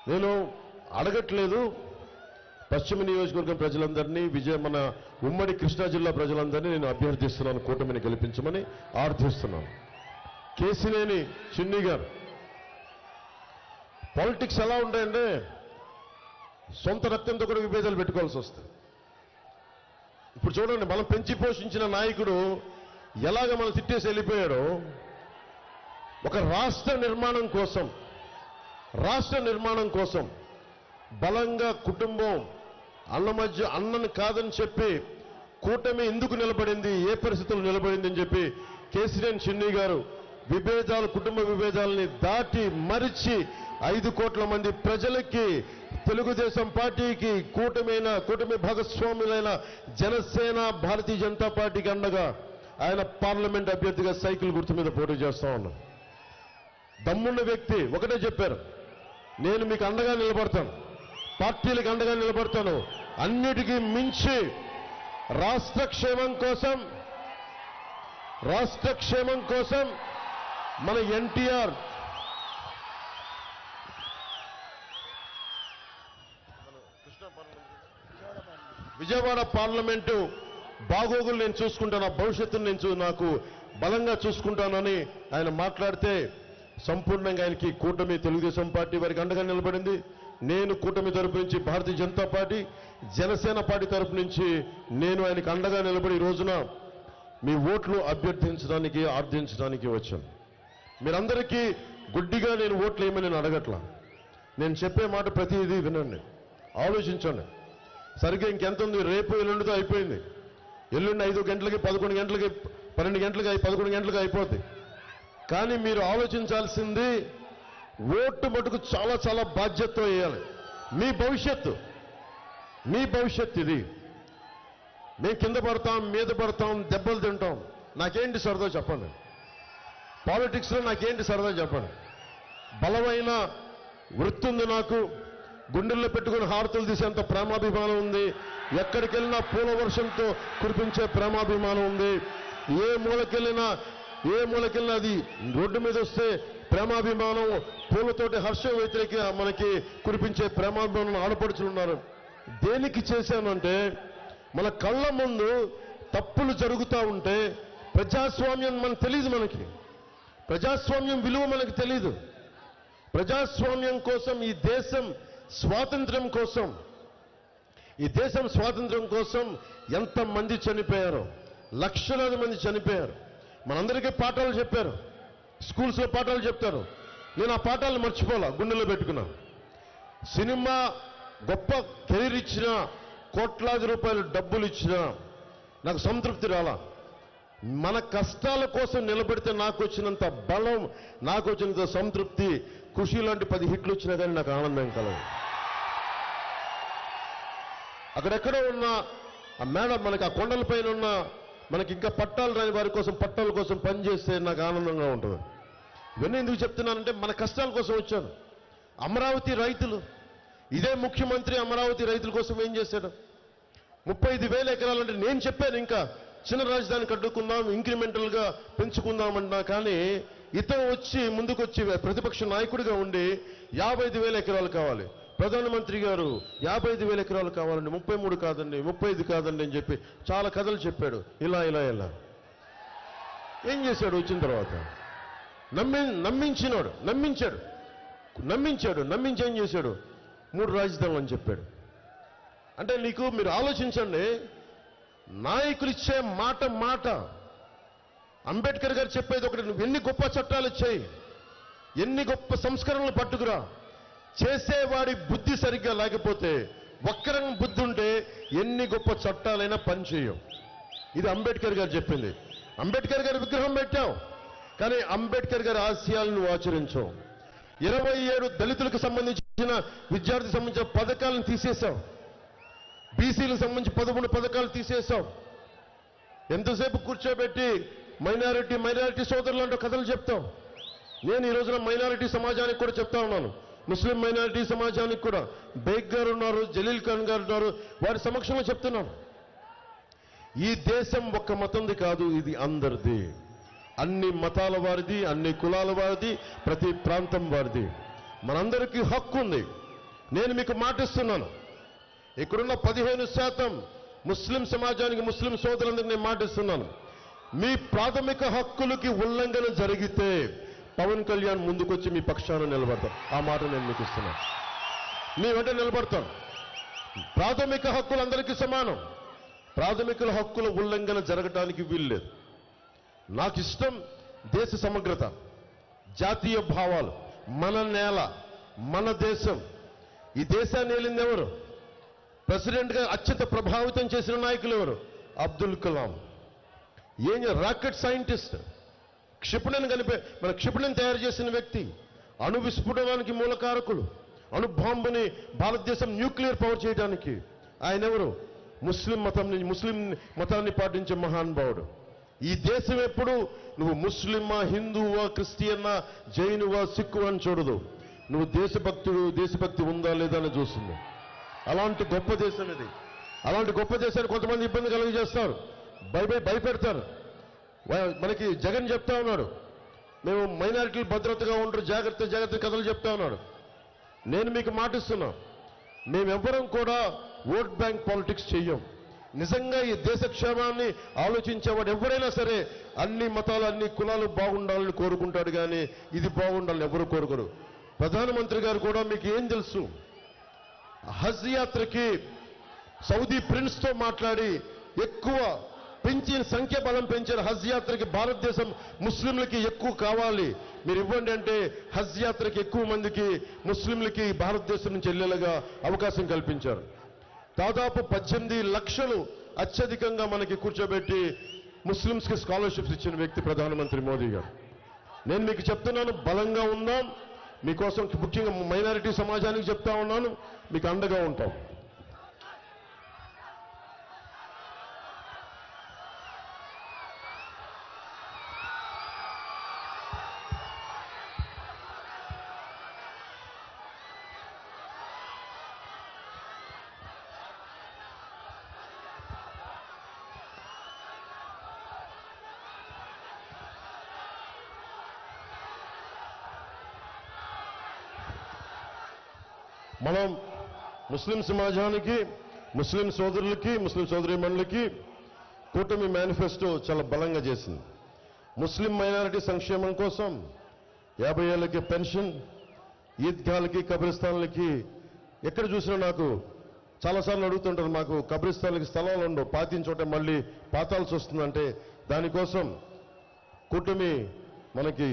నేను అడగట్లేదు, పశ్చిమ నియోజకవర్గం ప్రజలందరినీ, మన ఉమ్మడి కృష్ణా జిల్లా ప్రజలందరినీ నేను అభ్యర్థిస్తున్నాను, కూటమిని గెలిపించమని ఆర్థిస్తున్నాను. కేసినేని చిన్ని గారు, పాలిటిక్స్ ఎలా ఉంటాయంటే సొంత రక్తంతో కూడా విభేదాలు పెట్టుకోవాల్సి వస్తుంది. ఇప్పుడు చూడండి, మనం పెంచి పోషించిన నాయకుడు ఎలాగ మనం తిట్టేసి వెళ్ళిపోయాడో, ఒక రాష్ట్ర నిర్మాణం కోసం బలంగా కుటుంబం అన్నను కాదని చెప్పి కూటమి ఎందుకు నిలబడింది, ఏ పరిస్థితులు నిలబడింది అని చెప్పి కేసినేని చిన్ని గారు కుటుంబ విభేదాలని దాటి మరిచి 5 కోట్ల మంది ప్రజలకి, తెలుగుదేశం పార్టీకి, కూటమి భాగస్వాములైన జనసేన, భారతీయ జనతా పార్టీకి అండగా ఆయన పార్లమెంట్ అభ్యర్థిగా సైకిల్ గుర్తు మీద పోటీ చేస్తా ఉన్నాం. దమ్మున్న వ్యక్తి ఒకటే చెప్పారు, నేను మీకు అండగా నిలబడతాను, పార్టీలకు అండగా నిలబడతాను, అన్నిటికీ మించి రాష్ట్ర క్షేమం కోసం మన ఎన్టీఆర్ విజయవాడ పార్లమెంటు బాగోగులు నేను చూసుకుంటాను, ఆ భవిష్యత్తును నాకు బలంగా చూసుకుంటానని ఆయన మాట్లాడితే సంపూర్ణంగా ఆయనకి కూటమి తెలుగుదేశం పార్టీ వారికి అండగా నిలబడింది. నేను కూటమి తరపు నుంచి భారతీయ జనతా పార్టీ, జనసేన పార్టీ తరపు నుంచి నేను ఆయనకు అండగా నిలబడి ఈ రోజున మీ ఓట్లు ఆర్థించడానికి వచ్చాను. మీరందరికీ గుడ్డిగా నేను ఓట్లు వేయమని నేను అడగట్లా. నేను చెప్పే మాట ప్రతిదీ వినండి, ఆలోచించండి. సరిగ్గా ఇంకెంత ఉంది, రేపు ఎల్లుండితో అయిపోయింది. ఎల్లుండి 5 గంటలకి 11 గంటలకి 12 గంటలకి 11 గంటలకి అయిపోద్ది. కానీ మీరు ఆలోచించాల్సింది ఓటు మటుకు చాలా చాలా బాధ్యతతో వేయాలి. మీ భవిష్యత్తు ఇది. మేము కింద పడతాం, మీద పడతాం, దెబ్బలు తింటాం, నాకేంటి సరదా చెప్పండి. పాలిటిక్స్లో నాకేంటి సరదా చెప్పండి. బలమైన వృత్తి ఉంది, నాకు గుండెల్లో పెట్టుకుని హారతులు తీసేంత ప్రేమాభిమానం ఉంది, ఎక్కడికి వెళ్ళినా పూల వర్షంతో కురిపించే ప్రేమాభిమానం ఉంది, ఏ మూలకెళ్ళినా అది రోడ్డు మీద వస్తే ప్రేమాభిమానం, పూలతోటి హర్షం వ్యతిరేక మనకి కురిపించే ప్రేమాభిమానం ఆడపడుచులు ఉన్నారు. దేనికి చేశానంటే మన కళ్ళ ముందు తప్పులు జరుగుతూ ఉంటే ప్రజాస్వామ్యం మనకు తెలియదు, మనకి ప్రజాస్వామ్యం విలువ మనకు తెలీదు. ప్రజాస్వామ్యం కోసం ఈ దేశం స్వాతంత్ర్యం కోసం ఎంతమంది చనిపోయారో, లక్షలాది మంది చనిపోయారు. మనందరికీ పాఠాలు చెప్పారు, స్కూల్స్లో పాఠాలు చెప్తారు. నేను ఆ పాఠాలు మర్చిపోలా, గుండెలో పెట్టుకున్నాను. సినిమా గొప్ప కెరీర్ ఇచ్చినా, కోట్లాది రూపాయలు డబ్బులు ఇచ్చినా నాకు సంతృప్తి రాలా. మన కష్టాల కోసం నిలబడితే నాకు వచ్చినంత బలం, నాకు వచ్చినంత సంతృప్తి, ఖుషి లాంటి 10 హిట్లు వచ్చినా కానీ నాకు ఆనందం కలదు. అక్కడెక్కడో ఉన్న ఆ మేడం, మనకి ఆ కొండలపైన ఉన్న మనకి ఇంకా పట్టాలు రాని వారి కోసం, పట్టాల కోసం పనిచేస్తే నాకు ఆనందంగా ఉంటుంది. ఇవన్నీ ఎందుకు చెప్తున్నానంటే మన కష్టాల కోసం వచ్చాను. అమరావతి రైతులు, ఇదే ముఖ్యమంత్రి అమరావతి రైతుల కోసం ఏం చేశాడు? 35,000 ఎకరాలంటే నేను చెప్పాను, ఇంకా చిన్న రాజధాని కట్టుకుందాం, ఇంక్రిమెంటల్గా పెంచుకుందామన్నా, కానీ ఇతను వచ్చి ముందుకొచ్చి ప్రతిపక్ష నాయకుడిగా ఉండి 55,000 ఎకరాలు కావాలి, ప్రధానమంత్రి గారు 55,000 ఎకరాలు కావాలండి, 33 కాదండి, 35 కాదండి అని చెప్పి చాలా కథలు చెప్పాడు. ఇలా ఏం చేశాడు? వచ్చిన తర్వాత నమ్మించి ఏం చేశాడు? 3 రాజధానులు అని చెప్పాడు. అంటే మీరు ఆలోచించండి, నాయకులు ఇచ్చే మాట అంబేద్కర్ గారు చెప్పేది ఒకటి, నువ్వు ఎన్ని గొప్ప చట్టాలు చేయి, ఎన్ని గొప్ప సంస్కరణలు పట్టుకురా, చేసేవాడి బుద్ధి సరిగ్గా లేకపోతే, వక్రం బుద్ధి ఉంటే ఎన్ని గొప్ప చట్టాలైనా పనిచేయం. ఇది అంబేద్కర్ గారు చెప్పింది. అంబేద్కర్ గారి విగ్రహం పెట్టావు, కానీ అంబేద్కర్ గారి ఆశయాలను ఆచరించావు. 27 దళితులకు సంబంధించిన విద్యార్థికి సంబంధించిన పథకాలను తీసేశావు, బీసీలకు సంబంధించి 13 పథకాలు తీసేశావు. ఎంతసేపు కూర్చోబెట్టి మైనారిటీ సోదరులు అంటూ కథలు చెప్తాం. నేను ఈ రోజున మైనారిటీ సమాజానికి కూడా చెప్తా ఉన్నాను, ముస్లిం మైనారిటీ సమాజానికి కూడా. బేగ్ గారు ఉన్నారు, జలీల్ ఖాన్ గారు ఉన్నారు, వారి సమక్షంలో చెప్తున్నాను, ఈ దేశం ఒక్క మతంది కాదు, ఇది అందరిది. అన్ని మతాల వారిది, అన్ని కులాల వారిది, ప్రతి ప్రాంతం వారిది. మనందరికీ హక్కు ఉంది. నేను మీకు మాటిస్తున్నాను, ఇక్కడున్న 15% ముస్లిం సమాజానికి, ముస్లిం సోదరులందరికీ నేను మాటిస్తున్నాను, మీ ప్రాథమిక హక్కులకి ఉల్లంఘన జరిగితే పవన్ కళ్యాణ్ ముందుకొచ్చి మీ పక్షాన నిలబడతాం. ఆ మాట నేను మీకు ఇస్తున్నాను, మీ వెంట నిలబడతాం. ప్రాథమిక హక్కులు అందరికీ సమానం. ప్రాథమిక హక్కుల ఉల్లంఘన జరగడానికి వీల్లేదు. నాకు ఇష్టం దేశ సమగ్రత, జాతీయ భావాలు, మన నేల, మన దేశం. ఈ దేశాన్ని ఏలింది ఎవరు? ప్రెసిడెంట్గా అత్యంత ప్రభావితం చేసిన నాయకులు ఎవరు? అబ్దుల్ కలాం. రాకెట్ సైంటిస్ట్, క్షిపణిని తయారు చేసిన వ్యక్తి, అణు విస్ఫోటనానికి మూలకారకులు, అణు బాంబుని భారతదేశం న్యూక్లియర్ పవర్ చేయడానికి ఆయన ఎవరు? ముస్లిం మతాన్ని పాటించే మహానుభావుడు. ఈ దేశం ఎప్పుడు నువ్వు ముస్లిమా, హిందువా, క్రిస్టియన్నా, జైనువా, సిక్కు అని చూడదు. నువ్వు దేశభక్తి ఉందా లేదా అని చూస్తుంది. అలాంటి గొప్ప దేశం ఇది. అలాంటి గొప్ప దేశాన్ని కొంతమంది ఇబ్బంది కలుగజేస్తారు, భయపెడతారు. మనకి జగన్ చెప్తా ఉన్నాడు, మేము మైనారిటీలు భద్రతగా ఉంటారు, జాగ్రత్త కథలు చెప్తా ఉన్నాడు. నేను మీకు మాటిస్తున్నా, మేమెవ్వరం కూడా ఓట్ బ్యాంక్ పాలిటిక్స్ చెయ్యం. నిజంగా ఈ దేశ క్షేమాన్ని ఆలోచించేవాడు ఎవరైనా సరే అన్ని మతాలు, అన్ని కులాలు బాగుండాలని కోరుకుంటాడు, కానీ ఇది బాగుండాలని ఎవరు కోరుకోరు. ప్రధానమంత్రి గారు కూడా మీకు ఏం తెలుసు, హజ్ యాత్రకి సౌదీ ప్రిన్స్తో మాట్లాడి ఎక్కువ సంఖ్య బలం పెంచారు. హజ్ యాత్రకి భారతదేశం ముస్లింలకి ఎక్కువ కావాలి, మీరు ఇవ్వండి అంటే హజ్ యాత్రకి ఎక్కువ మందికి ముస్లింలకి భారతదేశం నుంచి వెళ్ళేలాగా అవకాశం కల్పించారు. దాదాపు 18 లక్షలు అత్యధికంగా మనకి కూర్చోబెట్టి ముస్లింస్కి స్కాలర్షిప్స్ ఇచ్చిన వ్యక్తి ప్రధానమంత్రి మోదీ గారు. నేను మీకు చెప్తున్నాను, బలంగా ఉందాం. మీకోసం ముఖ్యంగా మైనారిటీ సమాజానికి చెప్తా ఉన్నాను, మీకు అండగా ఉంటాం. మనం ముస్లిం సమాజానికి, ముస్లిం సోదరులకి, ముస్లిం సోదరీమణులకి కూటమి మేనిఫెస్టో చాలా బలంగా చేసింది. ముస్లిం మైనారిటీ సంక్షేమం కోసం 50 ఏళ్ళకి పెన్షన్, ఈద్గాలకి, కబ్రిస్తాన్లకి ఎక్కడ చూసినా నాకు చాలాసార్లు అడుగుతుంటారు, మాకు కబ్రిస్తాన్లకి స్థలాలు ఉండవు, పాతిన చోట మళ్ళీ పాతాల్సి వస్తుందంటే దానికోసం కూటమి మనకి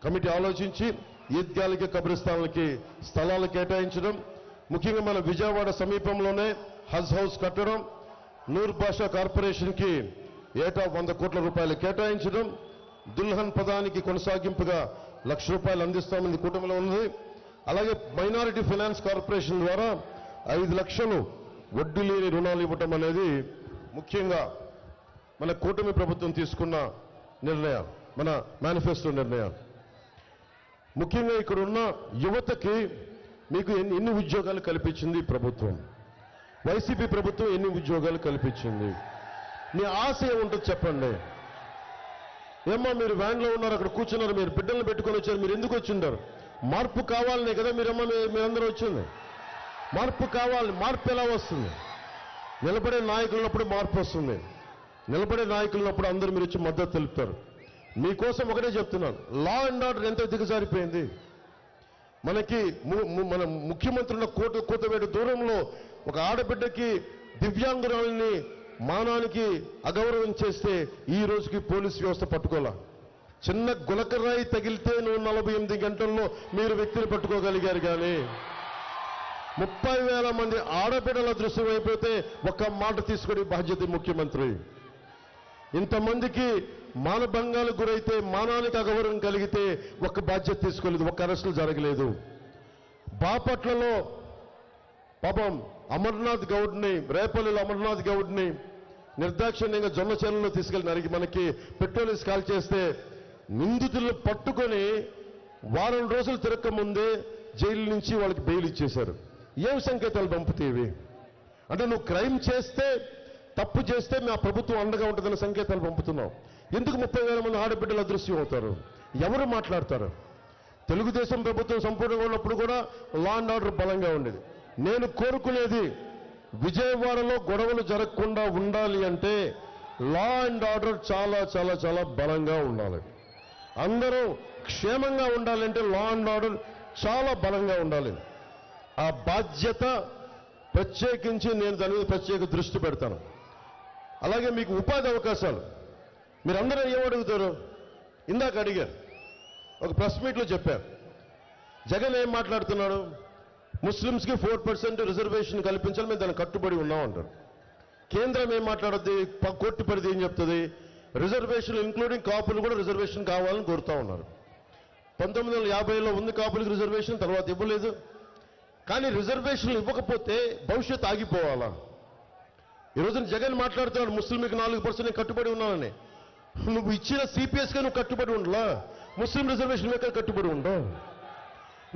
కమిటీ ఆలోచించి ఈద్గాలకి, కబ్రిస్తాన్లకి స్థలాలు కేటాయించడం, ముఖ్యంగా మన విజయవాడ సమీపంలోనే హజ్ హౌస్ కట్టడం, నూర్ భాషా కార్పొరేషన్కి ఏటా 100 కోట్ల రూపాయలు కేటాయించడం, దుల్హన్ పదానికి కొనసాగింపుగా 1,00,000 రూపాయలు అందిస్తామని కూటమిలో ఉంది. అలాగే మైనారిటీ ఫైనాన్స్ కార్పొరేషన్ ద్వారా 5 లక్షలు వడ్డీ లేని రుణాలు ఇవ్వటం అనేది ముఖ్యంగా మన కూటమి ప్రభుత్వం తీసుకున్న నిర్ణయం, మన మేనిఫెస్టో నిర్ణయం. ముఖ్యంగా ఇక్కడున్న యువతకి మీకు ఎన్ని ఉద్యోగాలు కల్పించింది ప్రభుత్వం? వైసీపీ ప్రభుత్వం ఎన్ని ఉద్యోగాలు కల్పించింది? మీ ఆశ ఏముంటుంది చెప్పండి. ఏమ్మా మీరు వ్యాన్లో ఉన్నారు, అక్కడ కూర్చున్నారు, మీరు బిడ్డలను పెట్టుకొని వచ్చారు, మీరు ఎందుకు వచ్చిండారు? మార్పు కావాలనే కదా మీరమ్మా మీరందరూ వచ్చింది. మార్పు కావాలి. మార్పు ఎలా వస్తుంది? నిలబడే నాయకులు ఉన్నప్పుడు మార్పు వస్తుంది. నిలబడే నాయకులు ఉన్నప్పుడు అందరూ మీరు వచ్చి మద్దతు తెలుపుతారు. మీకోసం ఒకటే చెప్తున్నాను, లా అండ్ ఆర్డర్ ఎంత దిగజారిపోయింది. మనకి మన ముఖ్యమంత్రి ఉన్న కోతవేట దూరంలో ఒక ఆడబిడ్డకి, దివ్యాంగురాలని మానానికి అగౌరవం చేస్తే ఈ రోజుకి పోలీస్ వ్యవస్థ పట్టుకోలా. చిన్న గులకరాయి తగిలితే 48 గంటల్లో మీరు వ్యక్తిని పట్టుకోగలిగారు. కానీ 30,000 మంది ఆడబిడ్డల దృశ్యం అయిపోతే ఒక్క మాట తీసుకునే బాధ్యత ముఖ్యమంత్రి. ఇంతమందికి మానభంగాలకు గురైతే, మానానికి అగౌరవం కలిగితే ఒక్క బాధ్యత తీసుకోలేదు, ఒక్క అరెస్టులు జరగలేదు. బాపట్లలో పాపం అమర్నాథ్ గౌడ్ని, రేపల్లిలో అమర్నాథ్ గౌడ్ని నిర్దాక్షిణ్యంగా జొన్న చేనులో తీసుకెళ్లి నరికి మనకి పెట్రోల్ వేసి కాల్ చేస్తే నిందితులను పట్టుకొని వారం రోజులు తిరక్క ముందే జైలు నుంచి వాళ్ళకి బెయిల్ ఇచ్చేశారు. ఏం సంకేతాలు పంపుతీవి? అంటే నువ్వు క్రైమ్ చేస్తే, తప్పు చేస్తే మా ప్రభుత్వం అండగా ఉంటుందన్న సంకేతాలు పంపుతున్నావు. ఎందుకు 30,000 మంది ఆడబిడ్డలు అదృశ్యం అవుతారు? ఎవరు మాట్లాడతారు? తెలుగుదేశం ప్రభుత్వం సంపూర్ణంగా ఉన్నప్పుడు కూడా లా అండ్ ఆర్డర్ బలంగా ఉండేది. నేను కోరుకునేది విజయవాడలో గొడవలు జరగకుండా ఉండాలి అంటే లా అండ్ ఆర్డర్ చాలా చాలా చాలా బలంగా ఉండాలి. అందరూ క్షేమంగా ఉండాలంటే లా అండ్ ఆర్డర్ చాలా బలంగా ఉండాలి. ఆ బాధ్యత ప్రత్యేకించి నేను దాని మీద ప్రత్యేక దృష్టి పెడతాను. అలాగే మీకు ఉపాధి అవకాశాలు మీరందరూ ఏమడుగుతారు? ఇందాక అడిగారు, ఒక ప్రెస్ మీట్లో చెప్పారు, జగన్ ఏం మాట్లాడుతున్నాడు? ముస్లింస్కి 4% రిజర్వేషన్ కల్పించాలి, మేము దానికి కట్టుబడి ఉన్నాం అంటారు. కేంద్రం ఏం మాట్లాడుద్ది? కోర్టు పరిధి ఏం చెప్తుంది? రిజర్వేషన్ ఇంక్లూడింగ్ కాపులు కూడా రిజర్వేషన్ కావాలని కోరుతా ఉన్నారు. 1950లో ఉంది కాపులకు రిజర్వేషన్, తర్వాత ఇవ్వలేదు. కానీ రిజర్వేషన్లు ఇవ్వకపోతే భవిష్యత్తు ఆగిపోవాలా? ఈ రోజున జగన్ మాట్లాడుతున్నాడు ముస్లింకి 4% కట్టుబడి ఉన్నానని. నువ్వు ఇచ్చిన సిపిఎస్గా నువ్వు కట్టుబడి ఉండలా, ముస్లిం రిజర్వేషన్ మీద కట్టుబడి ఉండవు.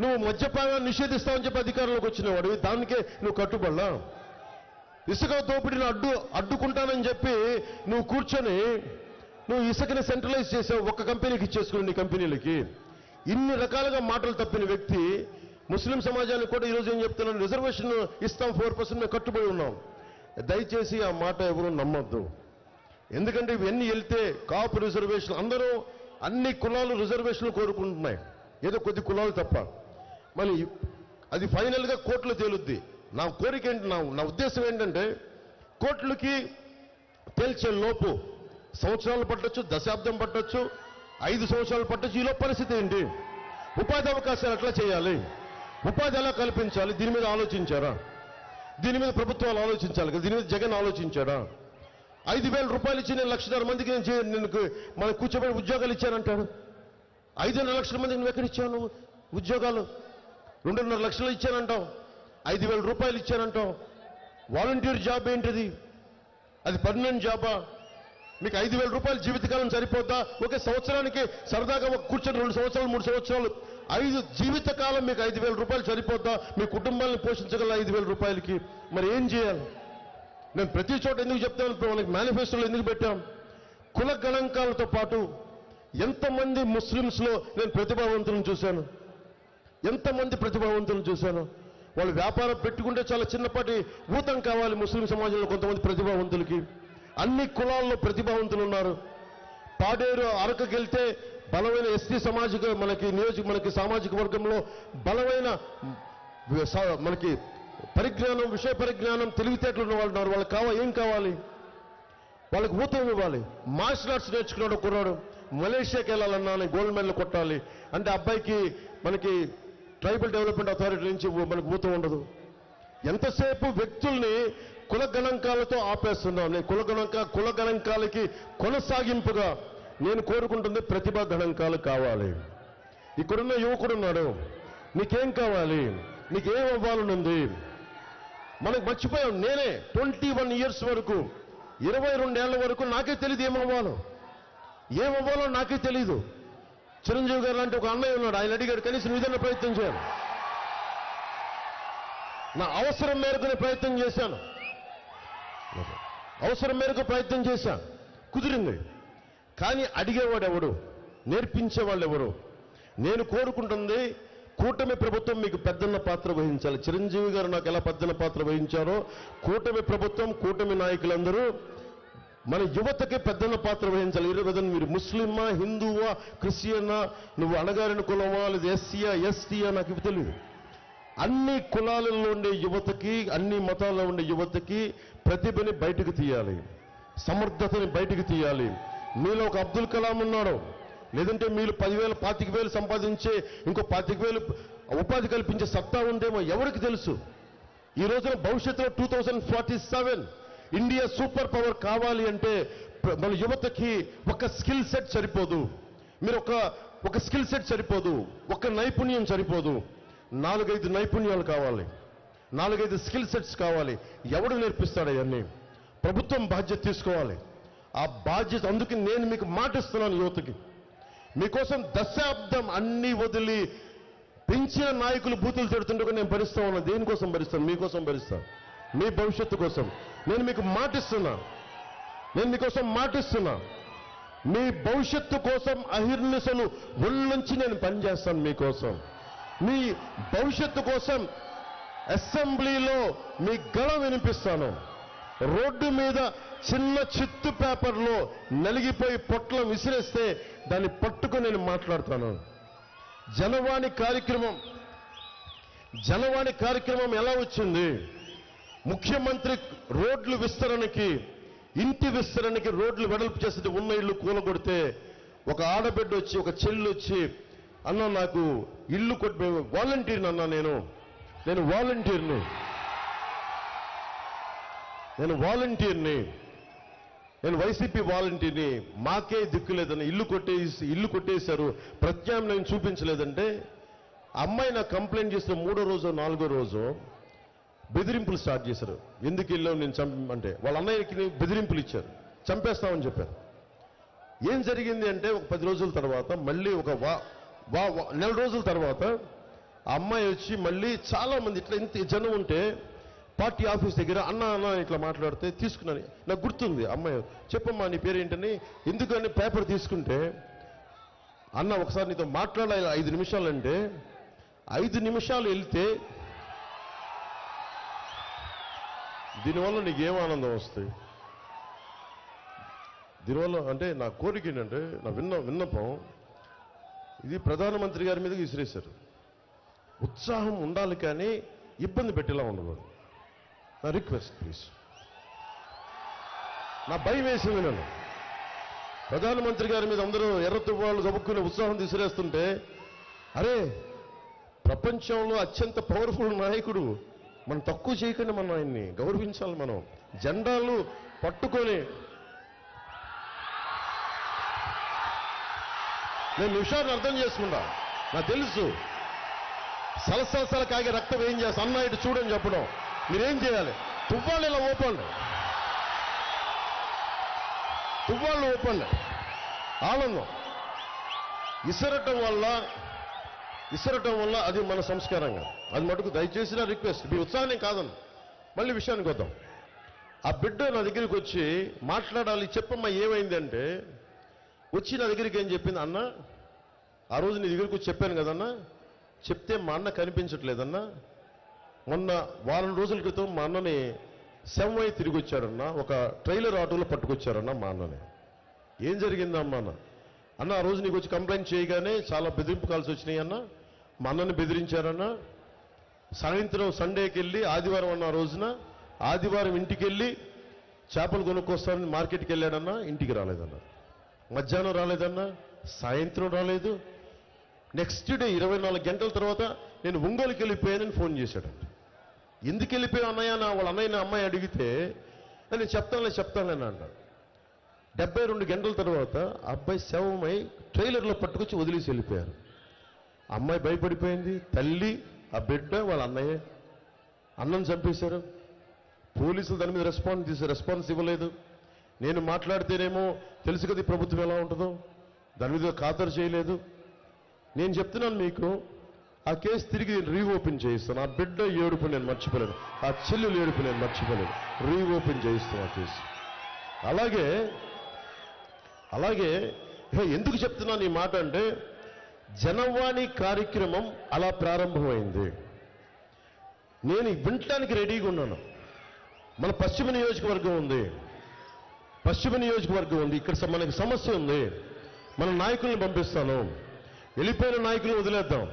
నువ్వు మద్యపానాన్ని నిషేధిస్తావని చెప్పి అధికారంలోకి వచ్చినవాడు, దానికే నువ్వు కట్టుబడలా. ఇసుక దోపిడీని అడ్డుకుంటానని చెప్పి నువ్వు కూర్చొని నువ్వు ఇసుకని సెంట్రలైజ్ చేసావు, ఒక్క కంపెనీకి ఇచ్చేసుకుని నీ కంపెనీలకి. ఇన్ని రకాలుగా మాటలు తప్పిన వ్యక్తి ముస్లిం సమాజానికి కూడా ఈరోజు ఏం చెప్తున్నాను? రిజర్వేషన్ ఇస్తాం, 4% మేము కట్టుబడి ఉన్నాం. దయచేసి ఆ మాట ఎవరు నమ్మొద్దు. ఎందుకంటే ఇవన్నీ వెళ్తే కాపు రిజర్వేషన్, అందరూ అన్ని కులాలు రిజర్వేషన్లు కోరుకుంటున్నాయి, ఏదో కొద్ది కులాలు తప్ప. మళ్ళీ అది ఫైనల్గా కోర్టులో తేలుద్ది. నా కోరిక ఏంటి, నా ఉద్దేశం ఏంటంటే కోర్టులకి తేల్చే లోపు సంవత్సరాలు పట్టొచ్చు, దశాబ్దం పట్టొచ్చు, 5 సంవత్సరాలు పట్టొచ్చు. ఈలో పరిస్థితి ఏంటి? ఉపాధి అవకాశాలు ఎట్లా చేయాలి? ఉపాధి ఎలా కల్పించాలి? దీని మీద ఆలోచించారా? దీని మీద ప్రభుత్వాలు ఆలోచించాలి కదా. దీని మీద జగన్ ఆలోచించాడా? 5,000 రూపాయలు ఇచ్చి నేను 1,00,000 మందికి నేను మనకు కూర్చోబెట్టి ఉద్యోగాలు ఇచ్చానంటాడు. 5,5 లక్షల మందికి నువ్వు ఎక్కడ ఇచ్చావు? నువ్వు ఉద్యోగాలు 2.5 లక్షలు ఇచ్చానంటావు, 5,000 రూపాయలు ఇచ్చానంటావు. వాలంటీర్ జాబ్ ఏంటిది? అది పర్మనెంట్ జాబా? మీకు 5,000 రూపాయలు జీవితకాలం సరిపోద్దా? ఒకే సంవత్సరానికి సరదాగా ఒక కూర్చొని 2 సంవత్సరాలు 3 సంవత్సరాలు, 5 జీవితకాలం మీకు 5,000 రూపాయలు సరిపోద్దా? మీ కుటుంబాలను పోషించగల 5,000 రూపాయలకి మరి ఏం చేయాలి? నేను ప్రతి చోట ఎందుకు చెప్తాను, మనకి మేనిఫెస్టోలో ఎందుకు పెట్టాం? కుల గణాంకాలతో పాటు ఎంతమంది ముస్లింస్లో నేను ప్రతిభావంతులను చూశాను, ఎంతమంది ప్రతిభావంతులను చూశాను. వాళ్ళు వ్యాపారం పెట్టుకుంటే చాలా చిన్నపాటి ఊతం కావాలి. ముస్లిం సమాజంలో కొంతమంది ప్రతిభావంతులకి అన్ని కులాల్లో ప్రతిభావంతులు ఉన్నారు. పాడేరు అరకకెళ్తే బలమైన ఎస్టీ సామాజిక మనకి సామాజిక వర్గంలో బలమైన మనకి పరిజ్ఞానం, విషయ పరిజ్ఞానం, తెలివితేటలు ఉన్న వాళ్ళు ఉన్నారు. వాళ్ళకి ఏం కావాలి? వాళ్ళకి ఊతం ఇవ్వాలి. మార్షల్ ఆర్ట్స్ నేర్చుకున్నాడు కుర్రాడు, మలేషియాకి వెళ్ళాలన్నా గోల్డ్ మెడల్ కొట్టాలి అంటే అబ్బాయికి మనకి ట్రైబల్ డెవలప్మెంట్ అథారిటీ నుంచి మనకు ఊతం ఉండదు. ఎంతసేపు వ్యక్తుల్ని కుల గణాంకాలతో ఆపేస్తున్నాం. నేను కుల గణాంకాలకి కొనసాగింపుగా నేను కోరుకుంటుంది ప్రతిభా గణాంకాలు కావాలి. ఇక్కడున్న యువకుడున్నాడు, నీకేం కావాలి? నీకేం అవ్వాలనుంది? మనకు మర్చిపోయాం. నేనే 21 years వరకు, 22 ఏళ్ల వరకు నాకే తెలియదు ఏమవ్వాలో నాకే తెలీదు. చిరంజీవి గారు లాంటి ఒక అన్నయ్య ఉన్నాడు, ఆయన అడిగాడు కనీసం ఏదైనా ప్రయత్నం చేయాలి. నా అవసరం మేరకు ప్రయత్నం చేశాను, కుదిరింది. కానీ అడిగేవాడు ఎవడు? నేర్పించేవాళ్ళు ఎవరు? నేను కోరుకుంటుంది కూటమి ప్రభుత్వం మీకు పెద్దన్న పాత్ర వహించాలి. చిరంజీవి గారు నాకు ఎలా పెద్దన్న పాత్ర వహించారో కూటమి ప్రభుత్వం, కూటమి నాయకులందరూ మన యువతకి పెద్దన్న పాత్ర వహించాలి. మీరు ముస్లిమా, హిందువా, క్రిస్టియనా, నువ్వు అణగారిన కులమా, లేదా ఎస్సీయా, ఎస్టీయా, నాకు ఇవి తెలియదు. అన్ని కులాలలో ఉండే యువతకి, అన్ని మతాల్లో ఉండే యువతకి ప్రతిభని బయటకు తీయాలి, సమర్థతని బయటకు తీయాలి. మీలో ఒక అబ్దుల్ కలాం ఉన్నాడు, లేదంటే మీరు 10,000 25,000 సంపాదించే ఇంకో 25,000 ఉపాధి కల్పించే సత్తా ఉందేమో ఎవరికి తెలుసు. ఈ రోజున భవిష్యత్తులో 2047 ఇండియా సూపర్ పవర్ కావాలి అంటే మన యువతకి ఒక స్కిల్ సెట్ సరిపోదు. మీరు ఒక స్కిల్ సెట్ సరిపోదు, ఒక నైపుణ్యం సరిపోదు, 4-5 నైపుణ్యాలు కావాలి, 4-5 స్కిల్ సెట్స్ కావాలి. ఎవడు నేర్పిస్తాడు అవన్నీ? ప్రభుత్వం బాధ్యత తీసుకోవాలి. ఆ బాధ్యత, అందుకే నేను మీకు మాటిస్తున్నాను యువతకి, మీకోసం దశాబ్దం అన్ని వదిలి పెంచిన నాయకులు బూతులు తిడుతుంటే నేను భరిస్తా ఉన్నాను. దేనికోసం భరిస్తాను? మీకోసం భరిస్తాను, మీ భవిష్యత్తు కోసం. నేను మీకు మాటిస్తున్నా, మీ భవిష్యత్తు కోసం అహిర్నిశలు ఒళ్ళుంచి నేను పనిచేస్తాను మీకోసం. మీ భవిష్యత్తు కోసం అసెంబ్లీలో మీ గళం వినిపిస్తాను. రోడ్డు మీద చిన్న చిత్తు పేపర్లో నలిగిపోయి పొట్లం విసిరేస్తే దాన్ని పట్టుకొని నేను మాట్లాడతాను. జనవాణి కార్యక్రమం ఎలా వచ్చింది? ముఖ్యమంత్రి రోడ్లు విస్తరణకి, ఇంటి విస్తరణకి రోడ్లు వెడల్పు చేస్తే ఉన్న ఇల్లు కూలగొడితే ఒక ఆడబిడ్డ వచ్చి, ఒక చెల్లి వచ్చి, అన్న నాకు ఇల్లు కొట్టి వాలంటీర్ని అన్నా, నేను వాలంటీర్ని, నేను వైసీపీ వాలంటీర్ని, మాకే దిక్కు లేదని ఇల్లు కొట్టేశారు, ప్రత్యామ్నాయం చూపించలేదంటే అమ్మాయి నాకు కంప్లైంట్ చేసిన 3వ రోజు 4వ రోజు బెదిరింపులు స్టార్ట్ చేశారు. ఎందుకు వెళ్ళావు నేను అంటే వాళ్ళ అన్నయ్యకి బెదిరింపులు ఇచ్చారు, చంపేస్తామని చెప్పారు. ఏం జరిగింది అంటే ఒక 10 రోజుల తర్వాత మళ్ళీ ఒక నెల రోజుల తర్వాత ఆ అమ్మాయి వచ్చి మళ్ళీ చాలా మంది ఇట్లా ఇంత జనం ఉంటే పార్టీ ఆఫీస్ దగ్గర అన్న ఇట్లా మాట్లాడితే తీసుకున్నాను. నాకు గుర్తుంది, అమ్మాయి చెప్పమ్మా నీ పేరేంటని. ఎందుకని పేపర్ తీసుకుంటే, అన్న ఒకసారి నీతో మాట్లాడాలి 5 నిమిషాలంటే 5 నిమిషాలు వెళ్తే దీనివల్ల నీకేం ఆనందం వస్తుంది? దీనివల్ల అంటే నా కోరిక ఏంటంటే, నా విన్నపం ఇది ప్రధానమంత్రి గారి మీదకి విసిరేశారు. ఉత్సాహం ఉండాలి కానీ ఇబ్బంది పెట్టేలా ఉండకూడదు. నా రిక్వెస్ట్ ప్లీజ్. నా భయం వేసింది. నేను ప్రధానమంత్రి గారి మీద అందరూ ఎర్రతువ్వాళ్ళు గబుక్కుని ఉత్సాహం విసిరేస్తుంటే, అరే ప్రపంచంలో అత్యంత పవర్ఫుల్ నాయకుడు, మనం తక్కువ చేయకుండా మనం ఆయన్ని గౌరవించాలి. మనం జెండాలు పట్టుకొని, నేను నిమిషాన్ని అర్థం చేసుకుంటా, నాకు తెలుసు సలసలసల కాగే రక్తం ఏం చేస్తా, అన్న ఇటు చూడని చెప్పడం. మీరేం చేయాలి? తువ్వాళ్ళు ఇలా ఊపండి, ఆనందం ఇసరటం వల్ల అది మన సంస్కారంగా, అది మటుకు దయచేసి నా రిక్వెస్ట్. మీ ఉత్సాహం కాదన్న. మళ్ళీ విషయానికి వద్దాం. ఆ బిడ్డ నా దగ్గరికి వచ్చి మాట్లాడాలి, చెప్పమ్మా ఏమైంది అంటే, వచ్చి నా దగ్గరికి ఏం చెప్పింది, అన్న ఆ రోజు నీ దగ్గరికి వచ్చి చెప్పాను కదన్నా, చెప్తే మా అన్న కనిపించట్లేదన్నా, మొన్న వారం రోజుల క్రితం మా అన్నని శవమై తిరిగి వచ్చారన్న, ఒక ట్రైలర్ ఆటోలో పట్టుకొచ్చారన్న మా అన్నని. ఏం జరిగిందమ్మా అన్న? ఆ రోజు నీకు వచ్చి కంప్లైంట్ చేయగానే చాలా బెదిరింపు కాల్స్ వచ్చినాయి అన్న, మా అన్నని బెదిరించారన్న. సాయంత్రం సండేకి వెళ్ళి ఆదివారం అన్న రోజున ఆదివారం ఇంటికి వెళ్ళి చేపలు కొనుక్కొస్తానని మార్కెట్కి వెళ్ళాడన్నా, ఇంటికి రాలేదన్న. మధ్యాహ్నం రాలేదన్నా, సాయంత్రం రాలేదు. నెక్స్ట్ డే 24 గంటల తర్వాత నేను ఒంగోలుకి వెళ్ళిపోయానని ఫోన్ చేశాడంట. ఎందుకు వెళ్ళిపోయావు అన్నయ్య? వాళ్ళ అన్నయ్యని అమ్మాయి అడిగితే నేను చెప్తానులే అంటాడు. 72 గంటల తర్వాత అబ్బాయి శవమై ట్రైలర్లో పట్టుకొచ్చి వదిలేసి వెళ్ళిపోయారు. అమ్మాయి భయపడిపోయింది. తల్లి, ఆ బిడ్డ, వాళ్ళ అన్నయ్య అన్నను చంపేశారు. పోలీసులు దాని మీద రెస్పాన్స్ ఇవ్వలేదు. నేను మాట్లాడితేనేమో తెలుసు కదా ఈ ప్రభుత్వం ఎలా ఉంటుందో, దాని మీద ఖాతరు చేయలేదు. నేను చెప్తున్నాను మీకు, ఆ కేసు తిరిగి రీఓపెన్ చేయిస్తాను. ఆ బిడ్డ ఏడుపు నేను మర్చిపోలేను, ఆ చెల్లెలు ఏడుపు నేను మర్చిపోలేను. రీఓపెన్ చేయిస్తాను ఆ కేసు. అలాగే ఎందుకు చెప్తున్నాను ఈ మాట అంటే, జనవాణి కార్యక్రమం అలా ప్రారంభమైంది. నేను వినటానికి రెడీగా ఉన్నాను. మన పశ్చిమ నియోజకవర్గం ఉంది, ఇక్కడ మనకి సమస్య ఉంది. మన నాయకుల్ని పంపిస్తాను, వెళ్ళిపోయిన నాయకులను వదిలేద్దాం,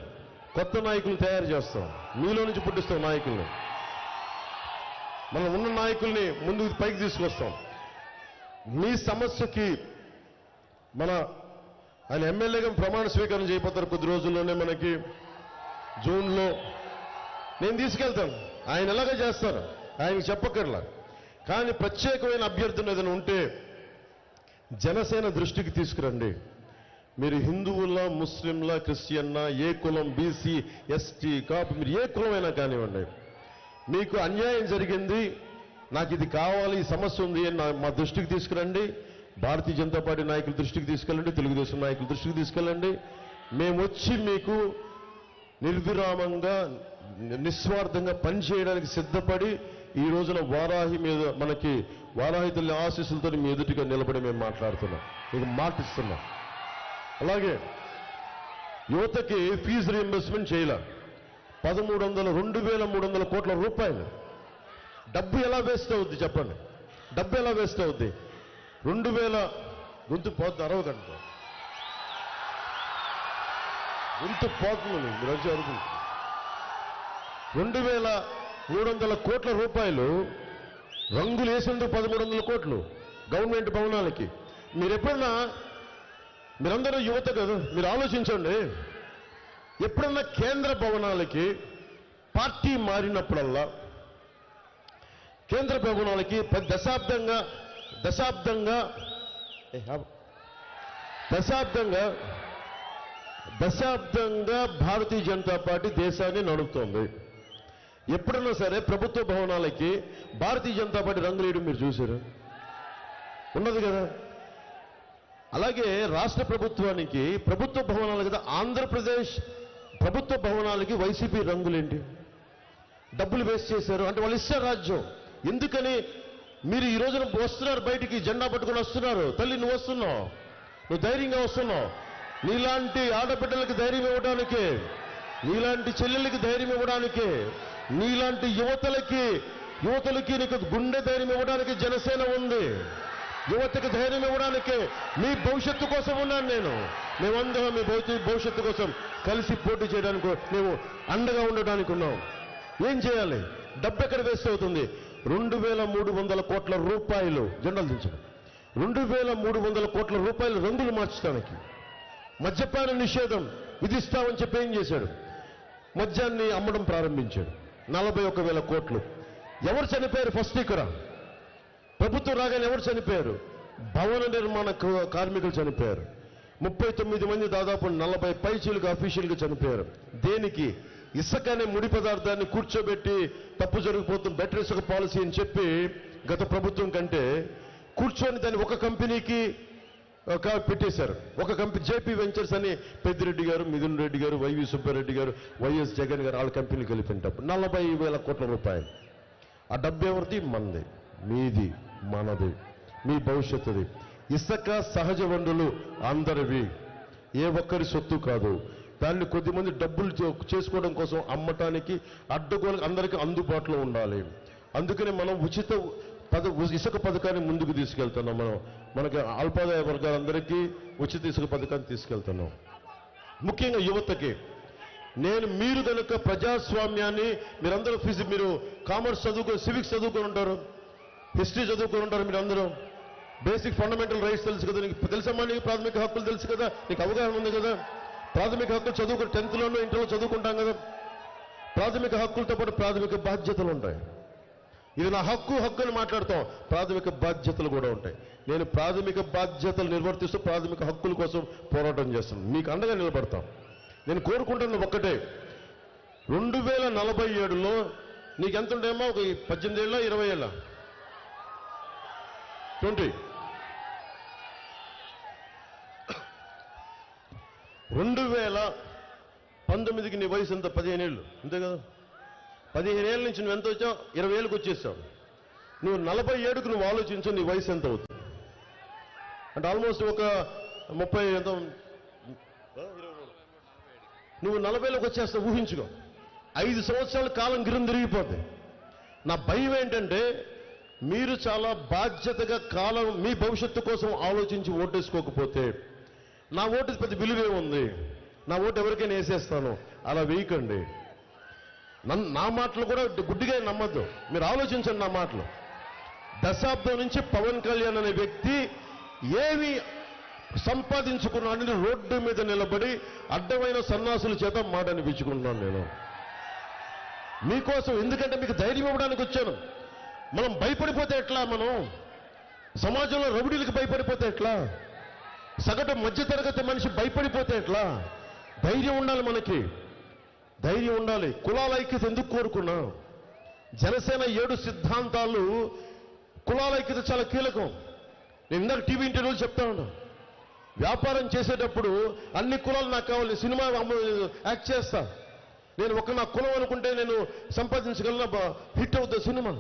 కొత్త నాయకులను తయారు చేస్తాం, మీలో నుంచి పుట్టిస్తాం నాయకుల్ని. మనం ఉన్న నాయకుల్ని ముందుకు పైకి తీసుకొస్తాం. మీ సమస్యకి ఆయన ఎమ్మెల్యేగా ప్రమాణ స్వీకారం చేయబోతారు కొద్ది రోజుల్లోనే, మనకి జూన్లో. నేను తీసుకెళ్తాను, ఆయన ఎలాగ చేస్తారు ఆయనకి చెప్పక్కర్లా. కానీ ప్రత్యేకమైన అభ్యర్థులు ఏదైనా ఉంటే జనసేన దృష్టికి తీసుకురండి. మీరు హిందువులా, ముస్లింలా, క్రిస్టియన్నా, ఏ కులం, బీసీ, ఎస్టీ, కాపు, మీరు ఏ కులమైనా కానివ్వండి, మీకు అన్యాయం జరిగింది, నాకు ఇది కావాలి, ఈ సమస్య ఉంది అని మా దృష్టికి తీసుకురండి. భారతీయ జనతా పార్టీ నాయకుల దృష్టికి తీసుకెళ్ళండి, తెలుగుదేశం నాయకుల దృష్టికి తీసుకెళ్ళండి. మేము వచ్చి మీకు నిర్విరామంగా, నిస్వార్థంగా పనిచేయడానికి సిద్ధపడి ఈ రోజున వారాహి మీద, మనకి వారాహి తల్లి ఆశీస్సులతో మీ ఎదుటిగా నిలబడి మేము మాట్లాడుతున్నాం, మీకు మాటిస్తున్నాం. అలాగే యువతకి ఫీజు రీయింబర్స్మెంట్ చేయాల 2,300 కోట్ల రూపాయలు. డబ్బు ఎలా వేస్ట్ అవుద్ది చెప్పండి? డబ్బు ఎలా వేస్ట్ అవుద్ది? 2,000 గొంతు పోతుంది, అరవకండి, గొంతు పోతుంది మీరు వచ్చి అడుగుతుంది. 2,300 కోట్ల రూపాయలు రంగులు వేసేందుకు 1,300 కోట్లు గవర్నమెంట్ భవనాలకి. మీరందరూ యువత కదా, మీరు ఆలోచించండి. ఎప్పుడన్నా కేంద్ర భవనాలకి పార్టీ మారినప్పుడల్లా కేంద్ర భవనాలకి దశాబ్దంగా భారతీయ జనతా పార్టీ దేశాన్ని నడుపుతోంది. ఎప్పుడన్నా సరే ప్రభుత్వ భవనాలకి భారతీయ జనతా పార్టీ రంగులు వేయడం మీరు చూశారు? ఉన్నది కదా. అలాగే రాష్ట్ర ప్రభుత్వానికి ప్రభుత్వ భవనాలు కదా, ఆంధ్రప్రదేశ్ ప్రభుత్వ భవనాలకి వైసీపీ రంగులేంటి? డబ్బులు వేస్ట్ చేశారు అంటే వాళ్ళు ఇష్ట రాజ్యం. ఎందుకని? మీరు ఈ రోజున వస్తున్నారు, బయటికి జెండా పట్టుకుని వస్తున్నారు. తల్లి నువ్వు వస్తున్నావు, నువ్వు ధైర్యంగా వస్తున్నావు. నీలాంటి ఆడబిడ్డలకి ధైర్యం ఇవ్వడానికే, నీలాంటి చెల్లెలకి ధైర్యం ఇవ్వడానికే, నీలాంటి యువతలకి నీకు గుండె ధైర్యం ఇవ్వడానికి జనసేన ఉంది. యువతకి ధైర్యం ఇవ్వడానికే, మీ భవిష్యత్తు కోసం ఉన్నాను నేను. మేమందరం మీ భవిష్యత్తు కోసం కలిసి పోటీ చేయడానికి, మేము అండగా ఉండడానికి ఉన్నాం. ఏం చేయాలి? డబ్బు ఎక్కడ వేస్ట్ అవుతుంది? 2,300 కోట్ల రూపాయలు జెండాలు దించడం, 2,300 కోట్ల రూపాయలు రంగులు మార్చడానికి. మద్యపాన నిషేధం విధిస్తామని చెప్పి ఏం చేశాడు? మద్యాన్ని అమ్మడం ప్రారంభించాడు. 41,000 కోట్లు. ఎవరు చనిపోయారు ఫస్ట్ ఇక్కడ? ప్రభుత్వం రాగానే ఎవరు చనిపోయారు? భవన నిర్మాణ కార్మికులు చనిపోయారు. 39 మంది, దాదాపు 40 పైచీలకు అఫీషియల్గా చనిపోయారు. దేనికి? ఇసుక అనే ముడి పదార్థాన్ని కూర్చోబెట్టి తప్పు జరిగిపోతుంది, బెటర్ ఇసుక పాలసీ అని చెప్పి గత ప్రభుత్వం కంటే కూర్చొని దాన్ని ఒక కంపెనీకి పెట్టేశారు. ఒక కంపెనీ జేపీ వెంచర్స్ అని పెద్దిరెడ్డి గారు, మిథున్ రెడ్డి గారు, వైవి సుబ్బారెడ్డి గారు, వైఎస్ జగన్ గారు వాళ్ళ కంపెనీకి వెళ్ళిపోయిన డబ్బు 40,000 కోట్ల రూపాయలు. ఆ డబ్బు ఎవరిది? మనది, మీది, మనది, మీ భవిష్యత్తుది. ఇసుక, సహజ వనరులు అందరివి, ఏ ఒక్కరి సొత్తు కాదు. దాన్ని కొద్దిమంది డబ్బులు చేసుకోవడం కోసం అమ్మటానికి అడ్డగోలు అందరికీ అందుబాటులో ఉండాలి. అందుకని మనం ఇసుక పథకాన్ని ముందుకు తీసుకెళ్తున్నాం. మనకి అల్పాదాయ వర్గాలందరికీ ఉచిత ఇసుక పథకాన్ని తీసుకెళ్తున్నాం. ముఖ్యంగా యువతకి మీరు కనుక ప్రజాస్వామ్యాన్ని మీరందరూ మీరు కామర్స్ సివిక్స్ చదువుకొని ఉంటారు, హిస్టరీ చదువుకొని ఉంటారు. మీరందరూ బేసిక్ ఫండమెంటల్ రైట్స్ తెలుసు కదా, నీకు తెలుసమ్మా, నీకు ప్రాథమిక హక్కులు తెలుసు కదా, నీకు అవగాహన ఉంది కదా. ప్రాథమిక హక్కులు చదువుకుని 10th ఇంటర్లో చదువుకుంటాం కదా. ప్రాథమిక హక్కులతో పాటు ప్రాథమిక బాధ్యతలు ఉంటాయి. ఇది నా హక్కు అని మాట్లాడతాం, ప్రాథమిక బాధ్యతలు కూడా ఉంటాయి. నేను ప్రాథమిక బాధ్యతలు నిర్వర్తిస్తూ ప్రాథమిక హక్కుల కోసం పోరాటం చేస్తున్నాను. మీకు అండగా నిలబడతాం. నేను కోరుకుంటున్న ఒక్కటే, 2047లో నీకెంత ఉండేమో, ఒక 18 ఏళ్ళ 20 ఏళ్ళ 20 2019కి నీ వయసు ఎంత? 15 ఏళ్ళు అంతే కదా. 15 ఏళ్ళ నుంచి నువ్వు ఎంత వచ్చావు? 20 ఏళ్ళకి వచ్చేసావు. నువ్వు 47కు నువ్వు ఆలోచించు, నీ వయసు ఎంత అవుతుంది అంటే ఆల్మోస్ట్ ఒక 30 ఎంత, నువ్వు 40లోకి వచ్చేస్తావు. ఊహించుకో, 5 సంవత్సరాల కాలం గిరం తిరిగిపోతాయి. నా భయం ఏంటంటే మీరు చాలా బాధ్యతగా కాలం మీ భవిష్యత్తు కోసం ఆలోచించి ఓటేసుకోకపోతే, నా ఓటు పెద్ద విలువే ఉంది, నా ఓటు ఎవరికైనా వేసేస్తాను, అలా వేయకండి. నా మాటలు కూడా గుడ్డిగా నమ్మద్దు, మీరు ఆలోచించండి నా మాటలు. దశాబ్దం నుంచి పవన్ కళ్యాణ్ అనే వ్యక్తి ఏమి సంపాదించుకున్నాడని రోడ్డు మీద నిలబడి అడ్డమైన సన్నాసుల చేత మాట అనిపించుకున్నాను నేను మీకోసం. ఎందుకంటే మీకు ధైర్యం ఇవ్వడానికి వచ్చాను. మనం భయపడిపోతే ఎట్లా? మనం సమాజంలో రౌడీలకు భయపడిపోతే ఎట్లా? సగటు మధ్యతరగతి మనిషి భయపడిపోతే ఎట్లా? ధైర్యం ఉండాలి, మనకి ధైర్యం ఉండాలి. కులాల ఐక్యత ఎందుకు కోరుకున్నా? జనసేన 7 సిద్ధాంతాలు, కులాల ఐక్యత చాలా కీలకం. నేను ఇందాక టీవీ ఇంటర్వ్యూలు చెప్తా ఉన్నా, వ్యాపారం చేసేటప్పుడు అన్ని కులాలు నాకు కావాలి, సినిమా యాక్ట్ చేస్తా, నేను నా కులం అనుకుంటే నేను సంపాదించగలను, హిట్ అవుతుంది సినిమా.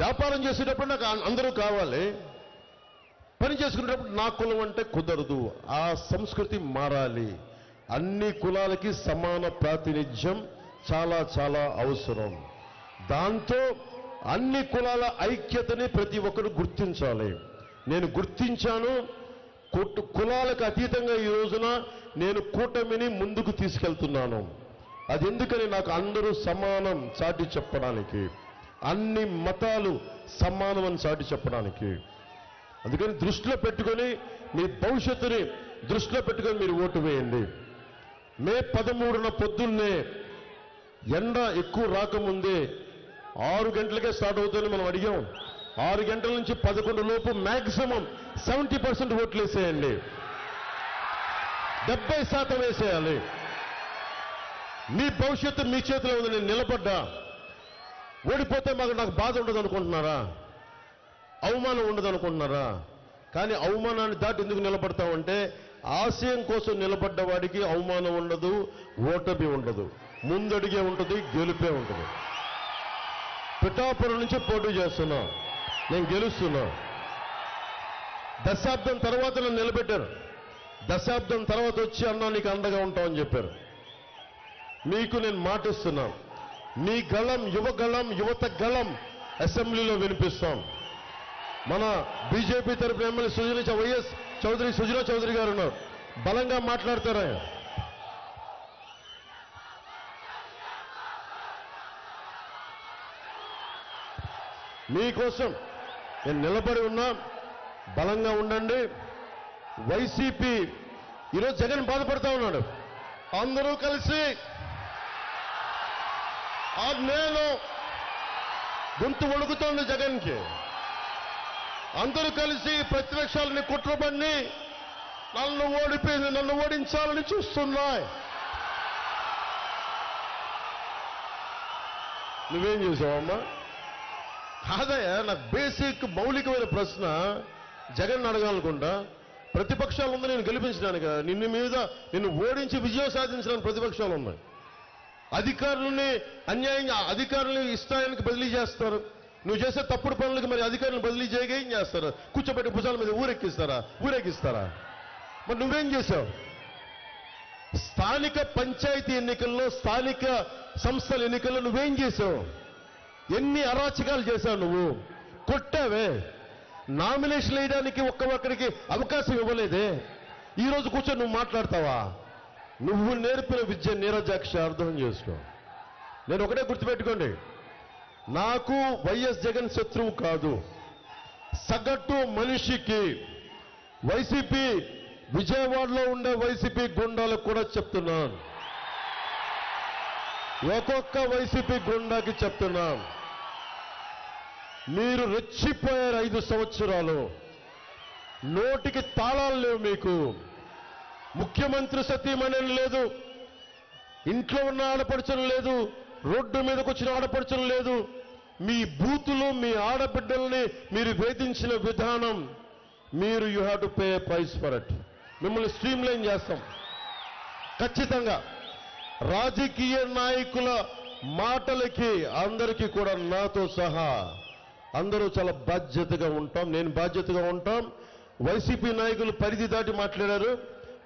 వ్యాపారం చేసేటప్పుడు నాకు అందరూ కావాలి, పని చేసుకునేటప్పుడు నా కులం అంటే కుదరదు. ఆ సంస్కృతి మారాలి. అన్ని కులాలకి సమాన ప్రాతినిధ్యం చాలా చాలా అవసరం. దాంతో అన్ని కులాల ఐక్యతని ప్రతి ఒక్కరు గుర్తించాలి. నేను గుర్తించాను. కులాలకు అతీతంగా ఈ రోజున నేను కూటమిని ముందుకు తీసుకెళ్తున్నాను. అది ఎందుకని, నాకు అందరూ సమానం చాటి చెప్పడానికి, అన్ని మతాలు సమానం అని చాటి చెప్పడానికి. అందుకని దృష్టిలో పెట్టుకొని, మీ భవిష్యత్తుని దృష్టిలో పెట్టుకొని మీరు ఓటు వేయండి. మే 13న పొద్దున్నే ఎండ ఎక్కువ రాకముందే 6 గంటలకే స్టార్ట్ అవుతుందని మనం అడిగాం. 6 గంటల నుంచి 11 లోపు మ్యాక్సిమం 70% ఓట్లు వేసేయండి. 70% వేసేయాలి. మీ భవిష్యత్తు మీ చేతిలో ఉంది. నేను నిలబడ్డా. ఓడిపోతే నాకు బాధ ఉండదు అనుకుంటున్నారా? అవమానం ఉండదు అనుకుంటున్నారా? కానీ అవమానాన్ని దాటి ఎందుకు నిలబడతామంటే, ఆశయం కోసం నిలబడ్డ వాడికి అవమానం ఉండదు, ఓటమి ఉండదు, ముందడిగే ఉంటుంది, గెలుపే ఉంటుంది. పిఠాపురం నుంచి పోటీ చేస్తున్నా, నేను గెలుస్తున్నా. దశాబ్దం తర్వాత నన్ను నిలబెట్టారు. దశాబ్దం తర్వాత వచ్చి అన్నా నీకు అండగా ఉంటామని చెప్పారు. మీకు నేను మాటిస్తున్నా, మీ గళం, యువత గళం అసెంబ్లీలో వినిపిస్తాం. మన బీజేపీ తరపున ఎమ్మెల్యే వైఎస్ చౌదరి సుజనా చౌదరి గారు ఉన్నారు, బలంగా మాట్లాడతారా? మీకోసం నేను నిలబడి ఉన్నా, బలంగా ఉండండి. వైసీపీ ఈరోజు జగన్ బాధపడతా ఉన్నాడు. అందరూ కలిసి నేను గొంతు వణుకుతోంది జగన్కి. అందరూ కలిసి ప్రతిపక్షాలని కుట్రబడి నన్ను ఓడించాలని చూస్తున్నాయి. నువ్వేం చేసావమ్మా? కాదయ్యా, నాకు బేసిక్ మౌలికమైన ప్రశ్న జగన్ అడగాలనుకుంటా. ప్రతిపక్షాలు ఉంది నేను గెలిపించడానికి, నిన్ను ఓడించి విజయం సాధించడానికి ప్రతిపక్షాలు ఉన్నాయి. అధికారులని అన్యాయంగా అధికారులని ఇష్టానికి బదిలీ చేస్తారు. నువ్వు చేసే తప్పుడు పనులకు మరి అధికారులను బదిలీ చేయగా ఏం చేస్తారు? కూర్చోబెట్టి భుజాల మీద ఊరెక్కిస్తారా? మరి నువ్వేం చేశావు? స్థానిక పంచాయతీ ఎన్నికల్లో, స్థానిక సంస్థల ఎన్నికల్లో నువ్వేం చేశావు? ఎన్ని అరాచకాలు చేశావు? నువ్వు కొట్టావే. నామినేషన్ వేయడానికి ఒక్కరికి అవకాశం ఇవ్వలేదే. ఈరోజు కూర్చొని నువ్వు మాట్లాడతావా? నువ్వు నేర్పిన విద్య నీరజాక్ష అర్థం చేసుకో. నేను ఒకటే గుర్తుపెట్టుకోండి, నాకు వైఎస్ జగన్ శత్రువు కాదు. సగటు మనిషికి వైసీపీ, విజయవాడలో ఉండే వైసీపీ గుండాలకు కూడా చెప్తున్నాను, ఒక్కొక్క వైసీపీ గుండాకి చెప్తున్నాను, మీరు రెచ్చిపోయారు 5 సంవత్సరాలు. నోటికి తాళాలు లేవు మీకు. ముఖ్యమంత్రి సతీమణి లేదు, ఇంట్లో ఉన్న ఆడపడుచడం లేదు, రోడ్డు మీదకి వచ్చిన ఆడపడుచడం లేదు. మీ బూతులు, మీ ఆడబిడ్డల్ని మీరు వేధించిన విధానం, మీరు you have to pay price for it. మిమ్మల్ని స్ట్రీమ్లైన్ చేస్తాం ఖచ్చితంగా. రాజకీయ నాయకుల మాటలకి అందరికీ కూడా నాతో సహా అందరూ చాలా బాధ్యతగా ఉంటాం. నేను బాధ్యతగా ఉంటాం. వైసీపీ నాయకులు పరిధి దాటి మాట్లాడారు,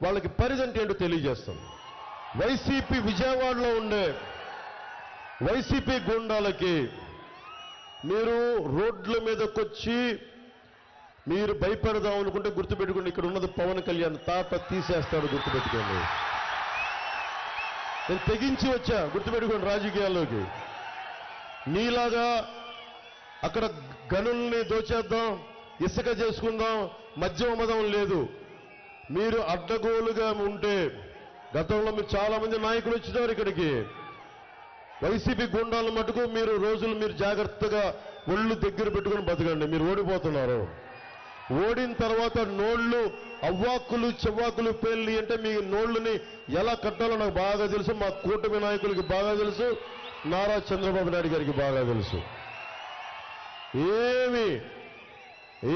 వాళ్ళకి పరిధి అంటే ఏంటో తెలియజేస్తాం. వైసీపీ విజయవాడలో ఉండే వైసీపీ గుండాలకి మీరు రోడ్ల మీదకొచ్చి మీరు భయపెడదాం అనుకుంటే గుర్తుపెట్టుకోండి, ఇక్కడ ఉన్నది పవన్ కళ్యాణ్, తాట తీసేస్తాడు, గుర్తుపెట్టుకోండి. నేను తెగించి వచ్చా, గుర్తుపెట్టుకోండి. రాజకీయాల్లోకి నీలాగా అక్కడ గనుల్ని దోచేద్దాం, ఇసుక చేసుకుందాం, మద్యం అమ్మదం లేదు. మీరు అడ్డగోలుగా ఉంటే, గతంలో మీరు చాలా మంది నాయకులు వచ్చినారు ఇక్కడికి, వైసీపీ గుండాలను మటుకు మీరు జాగ్రత్తగా ఒళ్ళు దగ్గర పెట్టుకుని బతకండి. మీరు ఓడిపోతున్నారు. ఓడిన తర్వాత నోళ్లు అవ్వాక్కులు చెవ్వాకులు పేర్లి అంటే మీ నోళ్లని ఎలా కట్టాలో నాకు బాగా తెలుసు, మా కూటమి నాయకులకి బాగా తెలుసు, నారా చంద్రబాబు నాయుడు గారికి బాగా తెలుసు.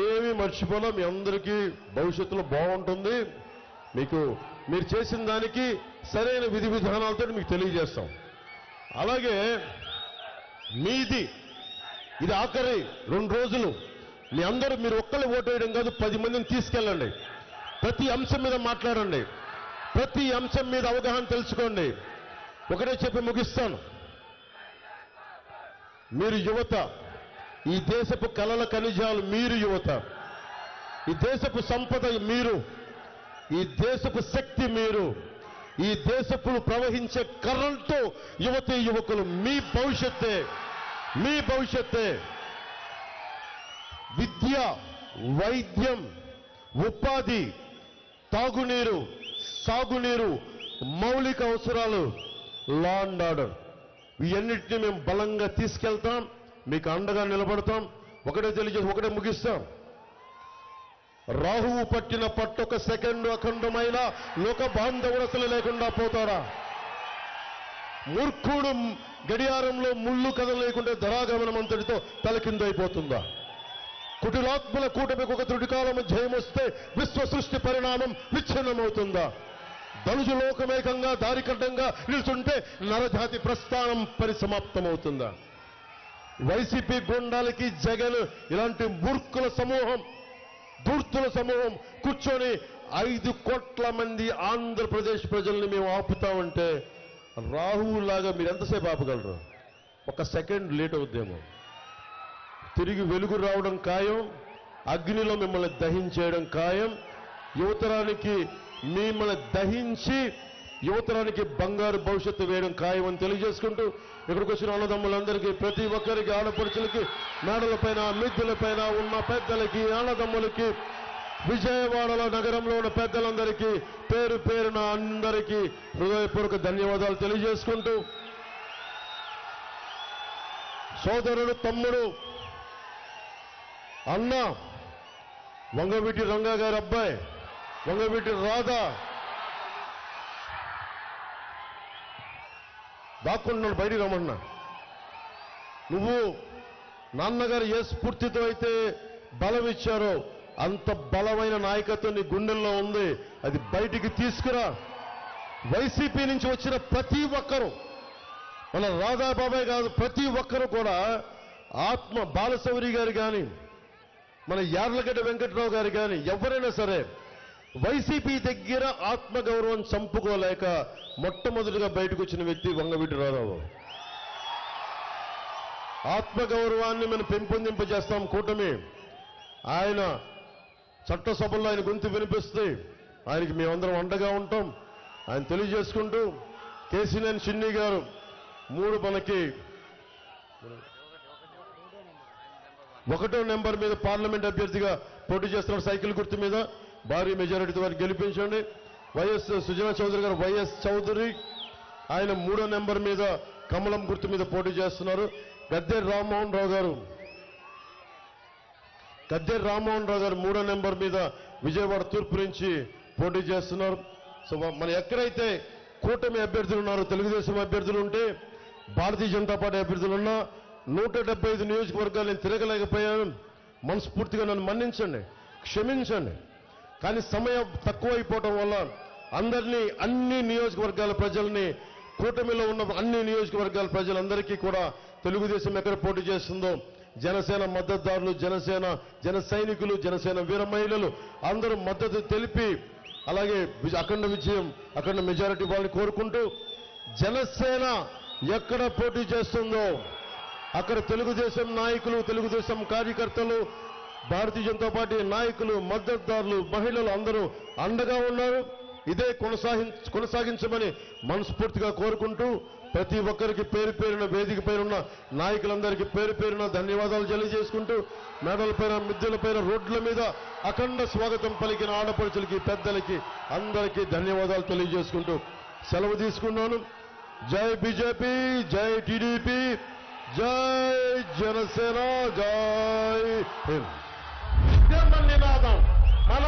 ఏమి మర్చిపోలా. మీ అందరికీ భవిష్యత్తులో బాగుంటుంది. మీరు చేసిన దానికి సరైన విధి విధానాలతో మీకు తెలియజేస్తాం. అలాగే ఇది ఆఖరి 2 రోజులు. మీ అందరూ మీరు ఒక్కళ్ళే ఓటు వేయడం కాదు, 10 మందిని తీసుకెళ్ళండి. ప్రతి అంశం మీద మాట్లాడండి, ప్రతి అంశం మీద అవగాహన తెలుసుకోండి. ఒకటే చెప్పి ముగిస్తాను. మీరు యువత, ఈ దేశపు కలల ఖనిజాలు మీరు యువత, ఈ దేశపు సంపద మీరు, ఈ దేశపు శక్తి మీరు, ఈ దేశపు ప్రవహించే కరెంటు యువతీ యువకులు. మీ భవిష్యత్తే. విద్య, వైద్యం, ఉపాధి, తాగునీరు, సాగునీరు, మౌలిక అవసరాలు, లా అండ్ ఆర్డర్, ఇవన్నిటిని మేము బలంగా తీసుకెళ్తాం, మీకు అండగా నిలబడతాం. ఒకటే ముగిస్తాం. రాహువు పట్టిన పట్టొక సెకండు అఖండమైన లోక బాంధవుడు అసలు లేకుండా పోతారా? మూర్ఖుడు గడియారంలో ముళ్ళు కదలేకుంటే ధరాగమనం అంతటితో తలకిందైపోతుందా? కుటిలాత్మల కూటమికి ఒక త్రుటికాలము జయమొస్తే విశ్వ సృష్టి పరిణామం విచ్ఛిన్నమవుతుందా? ధనుజు లోకమేకంగా దారికడ్డంగా నిల్చుంటే నరజాతి ప్రస్థానం పరిసమాప్తమవుతుందా? వైసీపీ గుండాలకి జగన్ ఇలాంటి మూర్ఖుల సమూహం, ధూర్తుల సమూహం కూర్చొని 5 కోట్ల మంది ఆంధ్రప్రదేశ్ ప్రజల్ని మేము ఆపుతామంటే రాహువులాగా మీరు ఎంతసేపు ఆపగలరు? 1 సెకండ్ లేట్ అవుద్దేమో. తిరిగి వెలుగు రావడం ఖాయం, అగ్నిలో మిమ్మల్ని దహించేయడం ఖాయం. యువతరానికి మిమ్మల్ని దహించి యువతరానికి బంగారు భవిష్యత్తు వేయడం ఖాయం అని తెలియజేసుకుంటూ, ఇక్కడికి వచ్చిన అన్నదమ్ములందరికీ, ప్రతి ఒక్కరికి, ఆడపడుచులకి, మేడలపైన, మిద్దెలపైన ఉన్న పెద్దలకి, అన్నదమ్ములకి, విజయవాడలో నగరంలో ఉన్న పెద్దలందరికీ పేరు పేరున అందరికీ హృదయపూర్వక ధన్యవాదాలు తెలియజేసుకుంటూ, సోదరుడు, తమ్ముడు, అన్న వంగవీటి రంగా గారి అబ్బాయి వంగవీటి రాధా దాక్కుంటున్నాడు, బయటికి రమ్మన్నా. నువ్వు నాన్నగారు ఏ స్ఫూర్తితో అయితే బలం ఇచ్చారో అంత బలమైన నాయకత్వం నీ గుండెల్లో ఉంది, అది బయటికి తీసుకురా. వైసీపీ నుంచి వచ్చిన ప్రతి ఒక్కరూ, మన రాధాబాబాయ్ కాదు, ప్రతి ఒక్కరూ కూడా ఆత్మ బాలశౌరి గారు కానీ, మన యార్లగడ్డ వెంకట్రావు గారు కానీ, ఎవరైనా సరే వైసీపీ దగ్గర ఆత్మగౌరవం చంపుకోలేక మొట్టమొదటిగా బయటకు వచ్చిన వ్యక్తి వంగవీటి రాఘవ. ఆత్మగౌరవాన్ని మనం పెంపొందింపజేస్తాం కూటమి. ఆయన చట్టసభల్లో ఆయన గొంతు వినిపిస్తే ఆయనకి మేమందరం అండగా ఉంటాం. ఆయన తెలియజేసుకుంటూ కేసీనేని చిన్ని గారు 3 మనకి 1వ నెంబర్ మీద పార్లమెంట్ అభ్యర్థిగా పోటీ చేస్తున్నారు. సైకిల్ గుర్తు మీద భారీ మెజారిటీతో వారిని గెలిపించండి. వైఎస్ సుజనా చౌదరి గారు వైఎస్ చౌదరి ఆయన 3వ నెంబర్ మీద కమలం గుర్తు మీద పోటీ చేస్తున్నారు. గద్దె రామ్మోహన్ రావు గారు 3వ నెంబర్ మీద విజయవాడ తూర్పు నుంచి పోటీ చేస్తున్నారు. సో మన ఎక్కడైతే కూటమి అభ్యర్థులు ఉన్నారో, తెలుగుదేశం అభ్యర్థులు ఉంటే, భారతీయ జనతా పార్టీ అభ్యర్థులు ఉన్నా 175 నియోజకవర్గాలు నేను తిరగలేకపోయాను. మనస్ఫూర్తిగా నన్ను మన్నించండి, క్షమించండి. కానీ సమయం తక్కువైపోవటం వల్ల అందరినీ, అన్ని నియోజకవర్గాల ప్రజల్ని, కూటమిలో ఉన్న అన్ని నియోజకవర్గాల ప్రజలందరికీ కూడా తెలుగుదేశం ఎక్కడ పోటీ చేస్తుందో జనసేన మద్దతుదారులు, జన సైనికులు, జనసేన వీర మహిళలు అందరూ మద్దతు తెలిపి అలాగే అఖండ విజయం, అఖండ మెజారిటీ వాళ్ళని కోరుకుంటూ, జనసేన ఎక్కడ పోటీ చేస్తుందో అక్కడ తెలుగుదేశం నాయకులు, తెలుగుదేశం కార్యకర్తలు, భారతీయ జనతా పార్టీ నాయకులు, మద్దతుదారులు, మహిళలు అందరూ అండగా ఉన్నారు. ఇదే కొనసాగించమని మనస్ఫూర్తిగా కోరుకుంటూ, ప్రతి ఒక్కరికి పేరు పేరున, వేదిక పైన ఉన్న నాయకులందరికీ పేరు పేరున ధన్యవాదాలు తెలియజేసుకుంటూ, మేడలపైన, మిద్దెలపైన, రోడ్ల మీద అఖండ స్వాగతం పలికిన ఆడపడుచులకి, పెద్దలకి అందరికీ ధన్యవాదాలు తెలియజేసుకుంటూ సెలవు తీసుకున్నాను. జై బీజేపీ, జై టీడీపీ, జై జనసేన, జై హింద్. నినాదం మన